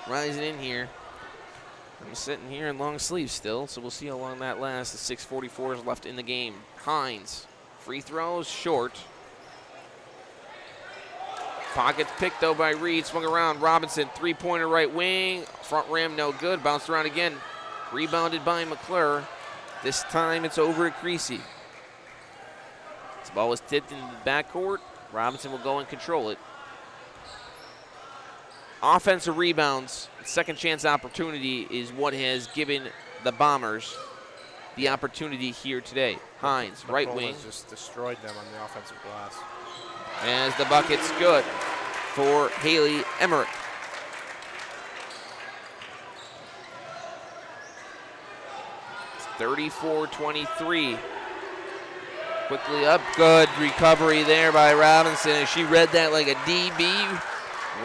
rising in here. I'm sitting here in long sleeves still, so we'll see how long that lasts. The 6:44 is left in the game. Hines, free throws, short. Pockets picked though by Reed, swung around. Robinson, three-pointer right wing. Front rim, no good. Bounced around again. Rebounded by McClure. This time it's over at Creasy. This ball was tipped into the backcourt. Robinson will go and control it. Offensive rebounds, second chance opportunity is what has given the Bombers the opportunity here today. Hines, right wing. Just destroyed them on the offensive glass. As the bucket's good for Haley Emmerich. It's 34-23. Quickly up, good recovery there by Robinson, and she read that like a DB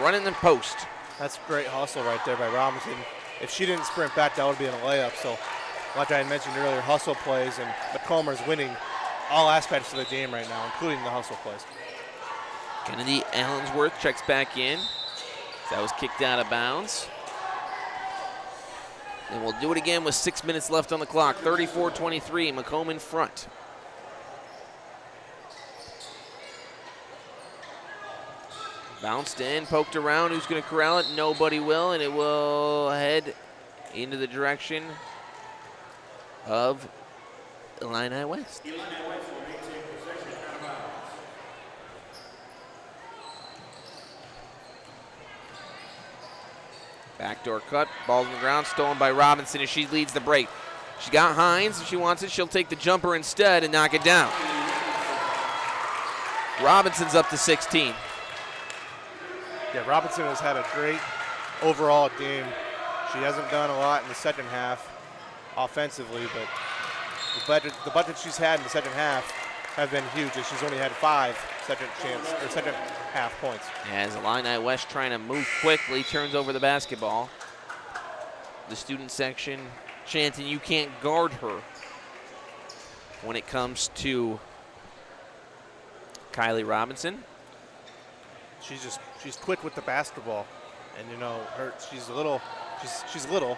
running the post. That's great hustle right there by Robinson. If she didn't sprint back, that would be a layup. So, like I had mentioned earlier, hustle plays, and Macomb is winning all aspects of the game right now, including the hustle plays. Kennedy Allensworth checks back in. That was kicked out of bounds. And we'll do it again with 6 minutes left on the clock. 34-23, Macomb in front. Bounced in, poked around. Who's going to corral it? Nobody will, and it will head into the direction of Illini West. Backdoor cut, ball on the ground, stolen by Robinson as she leads the break. She got Hines, if she wants it, she'll take the jumper instead and knock it down. Robinson's up to 16. Yeah, Robinson has had a great overall game. She hasn't done a lot in the second half offensively, but the budget she's had in the second half have been huge, as she's only had 5 second half points. As Illini West trying to move quickly, turns over the basketball. The student section chanting, "You can't guard her," when it comes to Kylie Robinson. She's quick with the basketball, and you know she's little.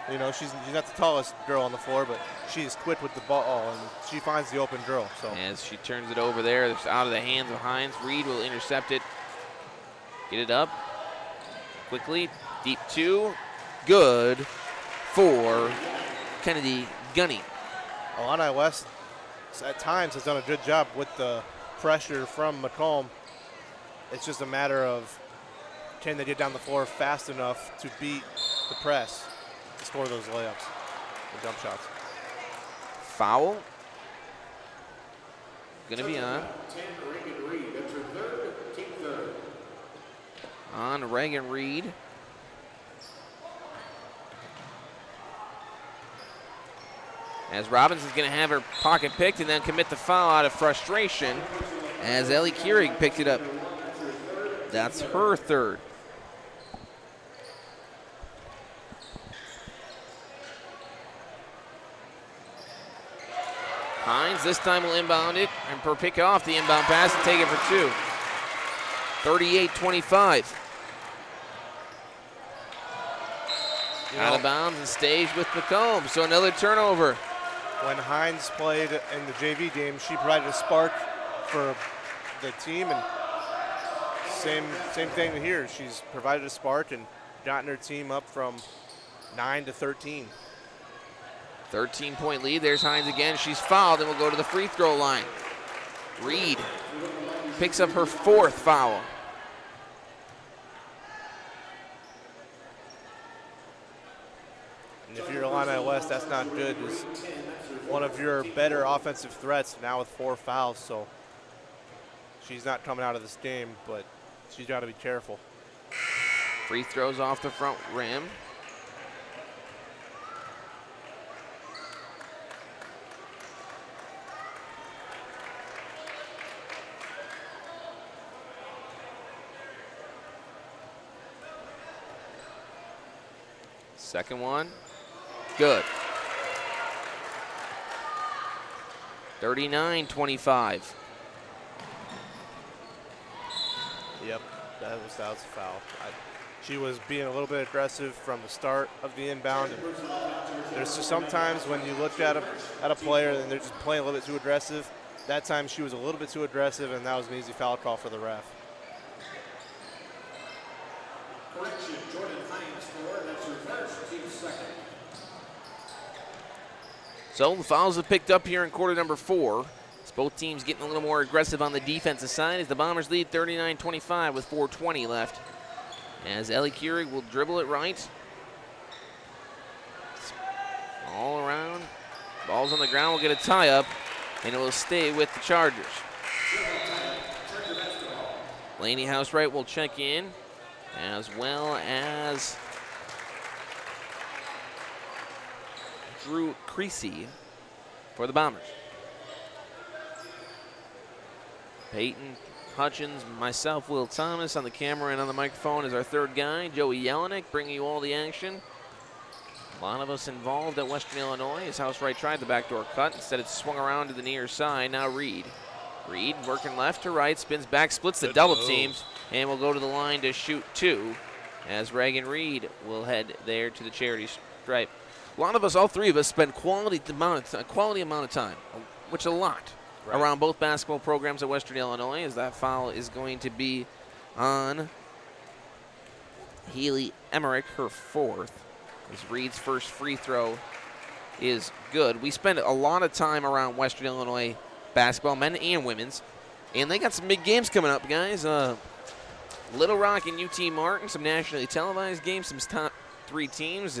You know, she's not the tallest girl on the floor, but she's quick with the ball, and she finds the open girl. So as she turns it over there, it's out of the hands of Hines. Reed will intercept it, get it up quickly, deep 2, good for Kennedy Gunny. Illini West at times has done a good job with the pressure from Macomb. It's just a matter of can they get down the floor fast enough to beat the press to score those layups, the jump shots. Foul. Going to be on. On Reagan Reed. as Robinson's going to have her pocket picked and then commit the foul out of frustration as Ellie Keurig picked it up. That's her third. Hines this time will inbound it and pick off the inbound pass and take it for two. 38-25. Out of bounds and stays with Macomb, so another turnover. When Hines played in the JV game, she provided a spark for the team, and same thing here. She's provided a spark and gotten her team up from 9 to 13. 13-point lead. There's Hines again. She's fouled and will go to the free throw line. Reed picks up her fourth foul. And if you're Illini West, that's not good. It's one of your better offensive threats now with 4 fouls, so she's not coming out of this game, but she's got to be careful. Free throws off the front rim. Second one, good. 39-25. Yep, that was a foul. She was being a little bit aggressive from the start of the inbound. And there's just sometimes when you look at a player and they're just playing a little bit too aggressive. That time she was a little bit too aggressive, and that was an easy foul call for the ref. Correction, Jordan Hines score. That's reverse. Team second. So the fouls have picked up here in quarter number 4. It's both teams getting a little more aggressive on the defensive side as the Bombers lead 39-25 with 4:20 left. As Ellie Keurig will dribble it right. All around. Ball's on the ground. We'll get a tie up, and it will stay with the Chargers. Laney Housewright will check in, as well as Drew Creasy for the Bombers. Peyton Hutchins, myself, Will Thomas on the camera and on the microphone is our third guy. Joey Jelinek bringing you all the action. A lot of us involved at Western Illinois as Housewright tried the backdoor cut. Instead it swung around to the near side. Now Reed. Reed working left to right, spins back, splits the double teams, and will go to the line to shoot 2 as Reagan Reed will head there to the charity stripe. A lot of us, all three of us, spend quality amount of time, which is a lot, around both basketball programs at Western Illinois, as that foul is going to be on Healy Emmerich, her 4th, as Reed's first free throw is good. We spend a lot of time around Western Illinois basketball, men and women's, and they got some big games coming up, guys. Little Rock and UT Martin, some nationally televised games, some top 3 teams.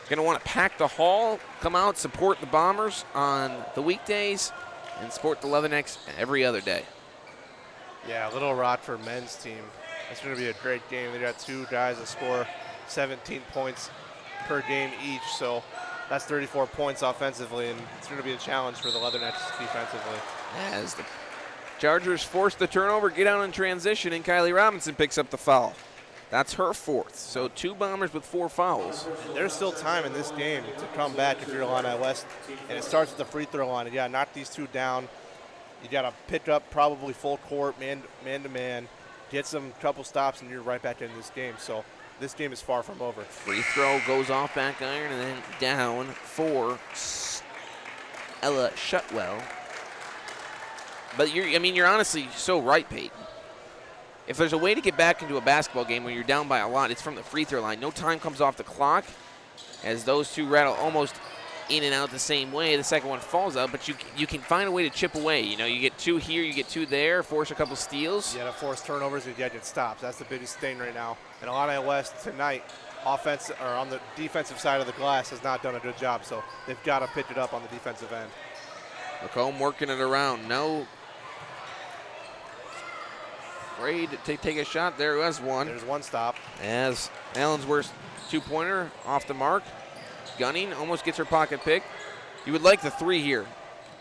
Going to want to pack the hall, come out, support the Bombers on the weekdays, and support the Leathernecks every other day. Yeah, Little Rockford men's team. It's going to be a great game. They got 2 guys that score 17 points per game each, so that's 34 points offensively, and it's going to be a challenge for the Leathernecks defensively. As the Chargers force the turnover, get out in transition, and Kylie Robinson picks up the foul. That's her 4th, so 2 Bombers with 4 fouls. And there's still time in this game to come back if you're Illini West, and it starts at the free throw line. You got to knock these 2 down. You got to pick up probably full court, man to man, get some couple stops, and you're right back in this game. So this game is far from over. Free throw goes off back iron and then down for Ella Shutwell. But you're honestly so right, Peyton. If there's a way to get back into a basketball game when you're down by a lot, it's from the free throw line. No time comes off the clock as those 2 rattle almost in and out the same way. The second one falls out, but you can find a way to chip away. You know, you get 2 here, you get 2 there, force a couple steals. You got to force turnovers and you got to get stops. That's the biggest thing right now. And Illini West tonight, offense or on the defensive side of the glass, has not done a good job. So they've got to pick it up on the defensive end. Macomb working it around. No. Afraid to take a shot. There was one. There's one stop. As Allensworth's 2-pointer off the mark. Gunning almost gets her pocket pick. You would like the 3 here.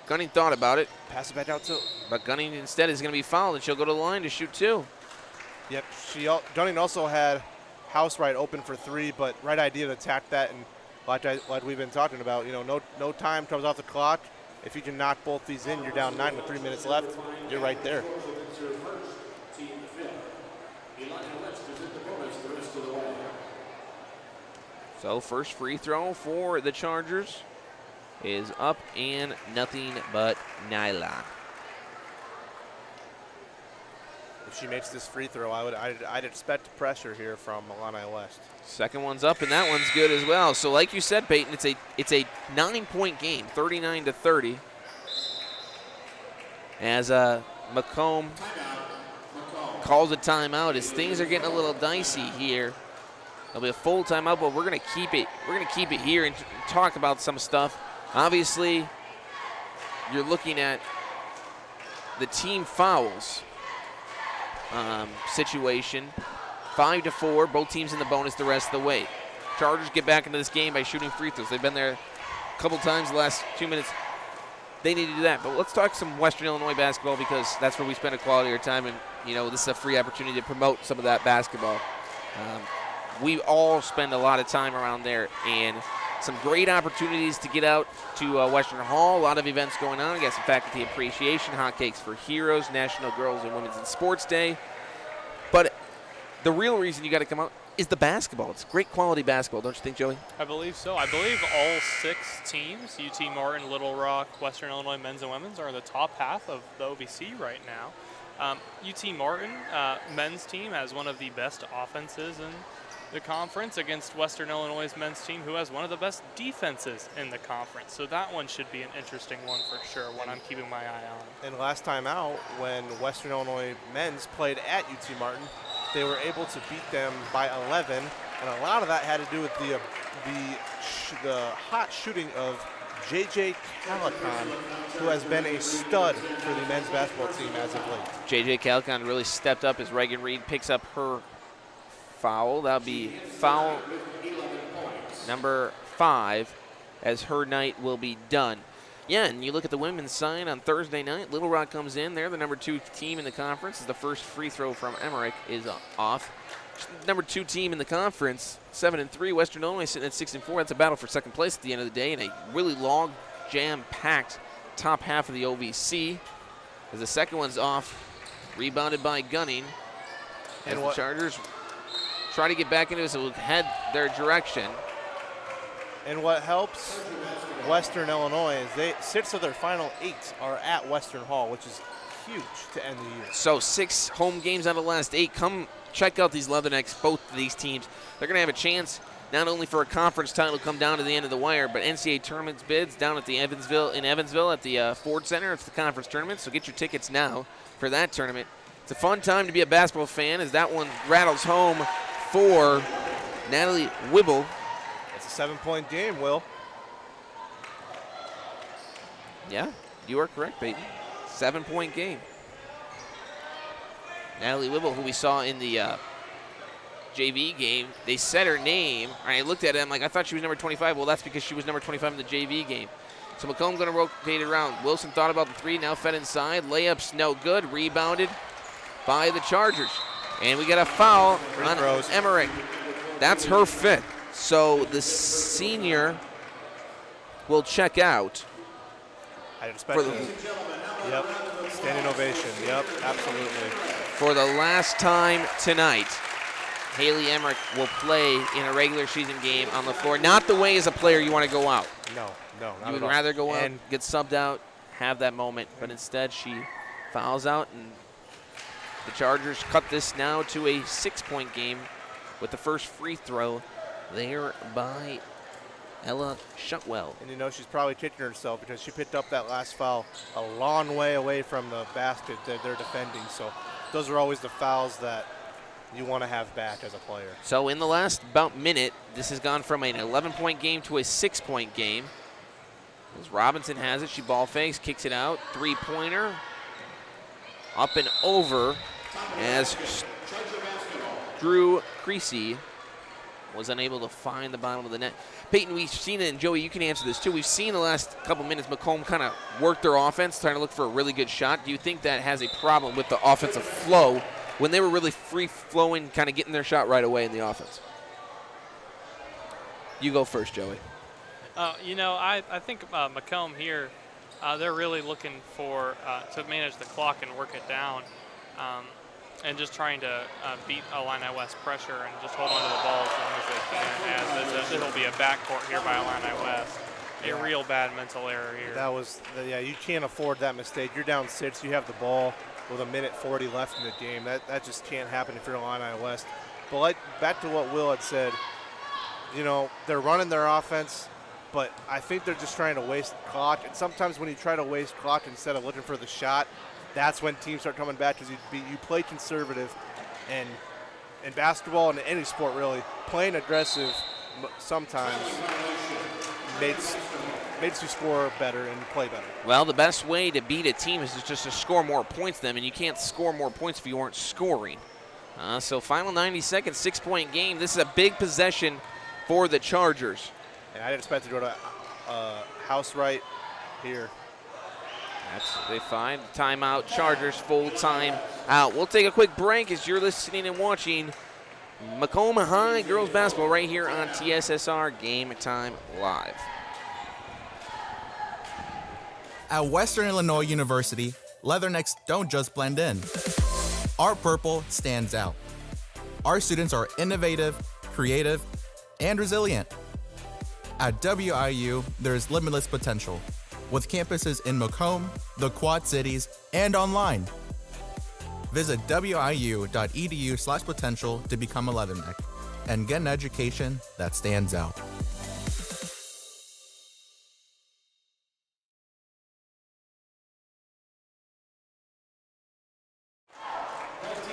Gunning thought about it, Pass it back out to. but Gunning instead is going to be fouled, and she'll go to the line to shoot 2. Yep. Gunning also had house right open for 3, but right idea to attack that, and like we've been talking about, no time comes off the clock. If you can knock both these in, you're down 9 with 3 minutes left. You're right there. So first free throw for the Chargers is up and nothing but Nyla. If she makes this free throw, I'd expect pressure here from Illini West. Second one's up, and that one's good as well. So like you said, Peyton, it's a 9-point game, 39-30. As Macomb calls a timeout as things are getting a little dicey here. There'll be a full timeout, but we're gonna keep it. We're gonna keep it here and talk about some stuff. Obviously, you're looking at the team fouls situation. 5-4, both teams in the bonus the rest of the way. Chargers get back into this game by shooting free throws. They've been there a couple times the last 2 minutes. They need to do that. But let's talk some Western Illinois basketball because that's where we spend a quality of our time, and this is a free opportunity to promote some of that basketball. We all spend a lot of time around there, and some great opportunities to get out to Western Hall. A lot of events going on. We got some faculty appreciation, hotcakes for heroes, National Girls and Women's in Sports Day. But the real reason you got to come out is the basketball. It's great quality basketball, don't you think, Joey? I believe so. I believe all 6 teams, UT Martin, Little Rock, Western Illinois men's and women's, are in the top half of the OVC right now. UT Martin men's team has one of the best offenses in the conference against Western Illinois' men's team, who has one of the best defenses in the conference. So that one should be an interesting one for sure, one I'm keeping my eye on. And last time out, when Western Illinois men's played at UT Martin, they were able to beat them by 11, and a lot of that had to do with the hot shooting of J.J. Calican, who has been a stud for the men's basketball team as of late. J.J. Calican really stepped up as Reagan Reed picks up her foul. That'll be foul number 5 as her night will be done. Yeah, and you look at the women's side on Thursday night. Little Rock comes in. They're the number 2 team in the conference. The first free throw from Emmerich is off. Number 2 team in the conference, 7-3. Western Illinois sitting at 6-4. That's a battle for second place at the end of the day, and a really long, jam-packed top half of the OVC. As the second one's off, rebounded by Gunning. As the Chargers try to get back into this, it will head their direction. And what helps Western Illinois is 6 of their final 8 are at Western Hall, which is huge to end the year. So 6 home games out of the last 8. Come check out these Leathernecks, both of these teams. They're going to have a chance not only for a conference title to come down to the end of the wire, but NCAA tournaments bids down at the Evansville at the Ford Center. It's the conference tournament, so get your tickets now for that tournament. It's a fun time to be a basketball fan as that one rattles home for Natalie Wibble. It's a 7-point game, Will. Yeah, you are correct, Peyton. 7-point game. Natalie Wibble, who we saw in the JV game, they said her name. I looked at it, I'm like, I thought she was number 25. Well, that's because she was number 25 in the JV game. So Macomb going to rotate it around. Wilson thought about the 3, now fed inside. Layup's no good, rebounded by the Chargers. And we get a foul on Emmerich. That's her 5th. So the senior will check out. I expect Yep, standing ovation. Yep, absolutely. For the last time tonight, Haley Emmerich will play in a regular season game on the floor. Not the way as a player you want to go out. No, not You would at all. rather go out, get subbed out, have that moment. But instead, she fouls out, and the Chargers cut this now to a 6-point game with the first free throw there by Ella Shutwell. And she's probably kicking herself because she picked up that last foul a long way away from the basket that they're defending. So those are always the fouls that you want to have back as a player. So in the last about minute, this has gone from an 11-point game to a 6-point game. As Robinson has it, she ball fakes, kicks it out, 3-pointer, up and over as Drew Creasy was unable to find the bottom of the net. Peyton, we've seen it, and Joey, you can answer this too. We've seen the last couple minutes Macomb kind of work their offense, trying to look for a really good shot. Do you think that has a problem with the offensive flow when they were really free-flowing, kind of getting their shot right away in the offense? You go first, Joey. I think Macomb here, they're really looking for to manage the clock and work it down. And just trying to beat Illini West pressure and just hold on to the ball as long as they can. As it'll be a backcourt here by Illini West. A real bad mental error here. You can't afford that mistake. You're down 6, you have the ball with 1:40 left in the game. That just can't happen if you're Illini West. But back to what Will had said, they're running their offense, but I think they're just trying to waste clock. And sometimes when you try to waste clock instead of looking for the shot, that's when teams start coming back, because you play conservative. And in basketball and in any sport really, playing aggressive sometimes makes you score better and play better. Well, the best way to beat a team is just to score more points than them, and you can't score more points if you aren't scoring. So final 90 seconds, 6-point game. This is a big possession for the Chargers. And I expect to go to house right here. They find timeout. Chargers full time out. We'll take a quick break as you're listening and watching Macomb High girls basketball right here on TSSR Game Time Live. At Western Illinois University, Leathernecks don't just blend in. Our purple stands out. Our students are innovative, creative, and resilient. At WIU, there's limitless potential, with campuses in Macomb, the Quad Cities, and online. Visit wiu.edu/potential to become a Leatherneck and get an education that stands out.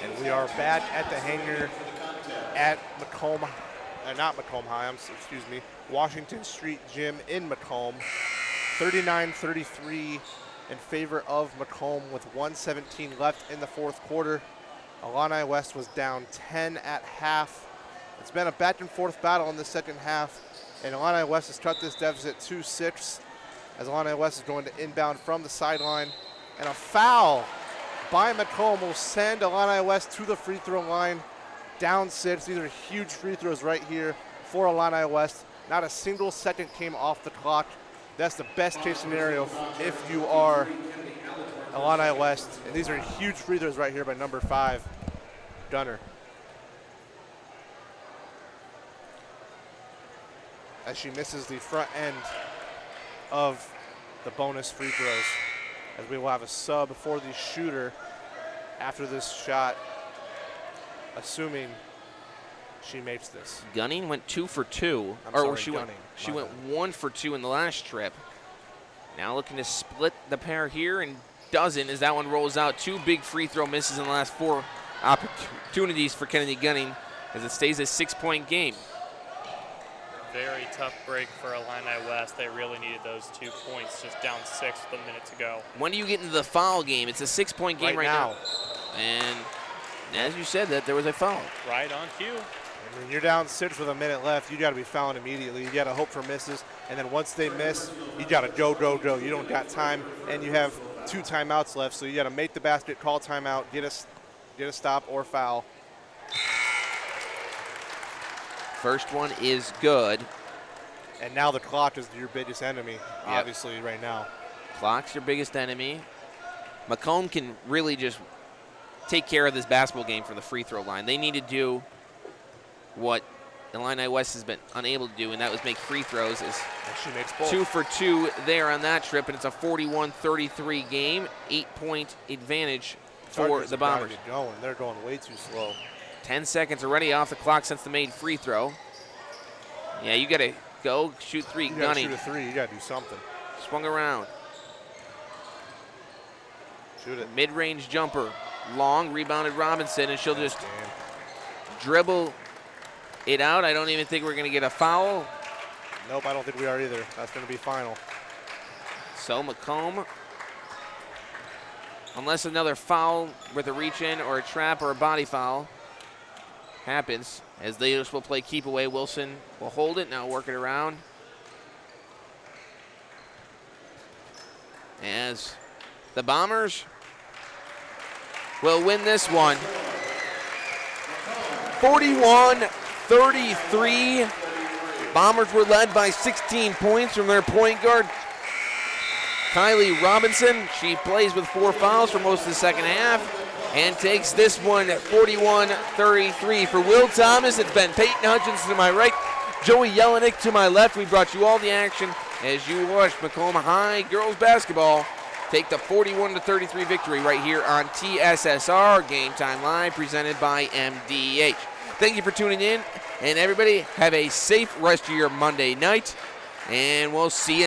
And we are back at the hangar at Washington Street Gym in Macomb. 39-33 in favor of Macomb with 1:17 left in the fourth quarter. Illini West was down 10 at half. It's been a back and forth battle in the second half, and Illini West has cut this deficit to 6 as Illini West is going to inbound from the sideline. And a foul by Macomb will send Illini West to the free throw line, down 6. These are huge free throws right here for Illini West. Not a single second came off the clock. That's the best case scenario if you are Illini West. And these are huge free throws right here by number 5, Gunner. As she misses the front end of the bonus free throws. As we will have a sub for the shooter after this shot, assuming she makes this. Gunning went 2 for 2. She went 1 for 2 in the last trip. Now looking to split the pair here, and doesn't as that one rolls out. 2 big free throw misses in the last 4 opportunities for Kennedy Gunning as it stays a 6-point game. Very tough break for Illini West. They really needed those 2 points, just down 6 with a minute to go. When do you get into the foul game? It's a 6-point game right now. And as you said, that there was a foul. Right on cue. And when you're down 6 with a minute left, you got to be fouling immediately. You got to hope for misses, and then once they miss, you got to go. You don't got time, and you have 2 timeouts left, so you got to make the basket, call timeout, get a stop or foul. First one is good. And now the clock is your biggest enemy, obviously, right now. Clock's your biggest enemy. Macomb can really just take care of this basketball game from the free throw line. They need to do what Illini West has been unable to do, and that was make free throws. She makes both. 2 for 2 there on that trip, and it's a 41-33 game. 8-point advantage for the Bombers. They're going way too slow. 10 seconds already off the clock since the made free throw. Yeah, you got to go shoot 3. You got to shoot a 3. You got to do something. Swung around. Shoot it. Mid-range jumper. Long, rebounded Robinson, and she'll just dribble it out. I don't even think we're going to get a foul. Nope, I don't think we are either. That's going to be final. So Macomb, unless another foul with a reach-in or a trap or a body foul, happens as they just will play keep away. Wilson will hold it, now work it around. As the Bombers will win this one 41-33. Bombers were led by 16 points from their point guard, Kylie Robinson. She plays with 4 fouls for most of the second half and takes this one at 41-33. For Will Thomas, it's been Peyton Hutchins to my right, Joey Jelinek to my left. We brought you all the action as you watch Macomb High girls basketball take the 41-33 victory right here on TSSR Game Time Live, presented by MDH. Thank you for tuning in, and everybody have a safe rest of your Monday night, and we'll see you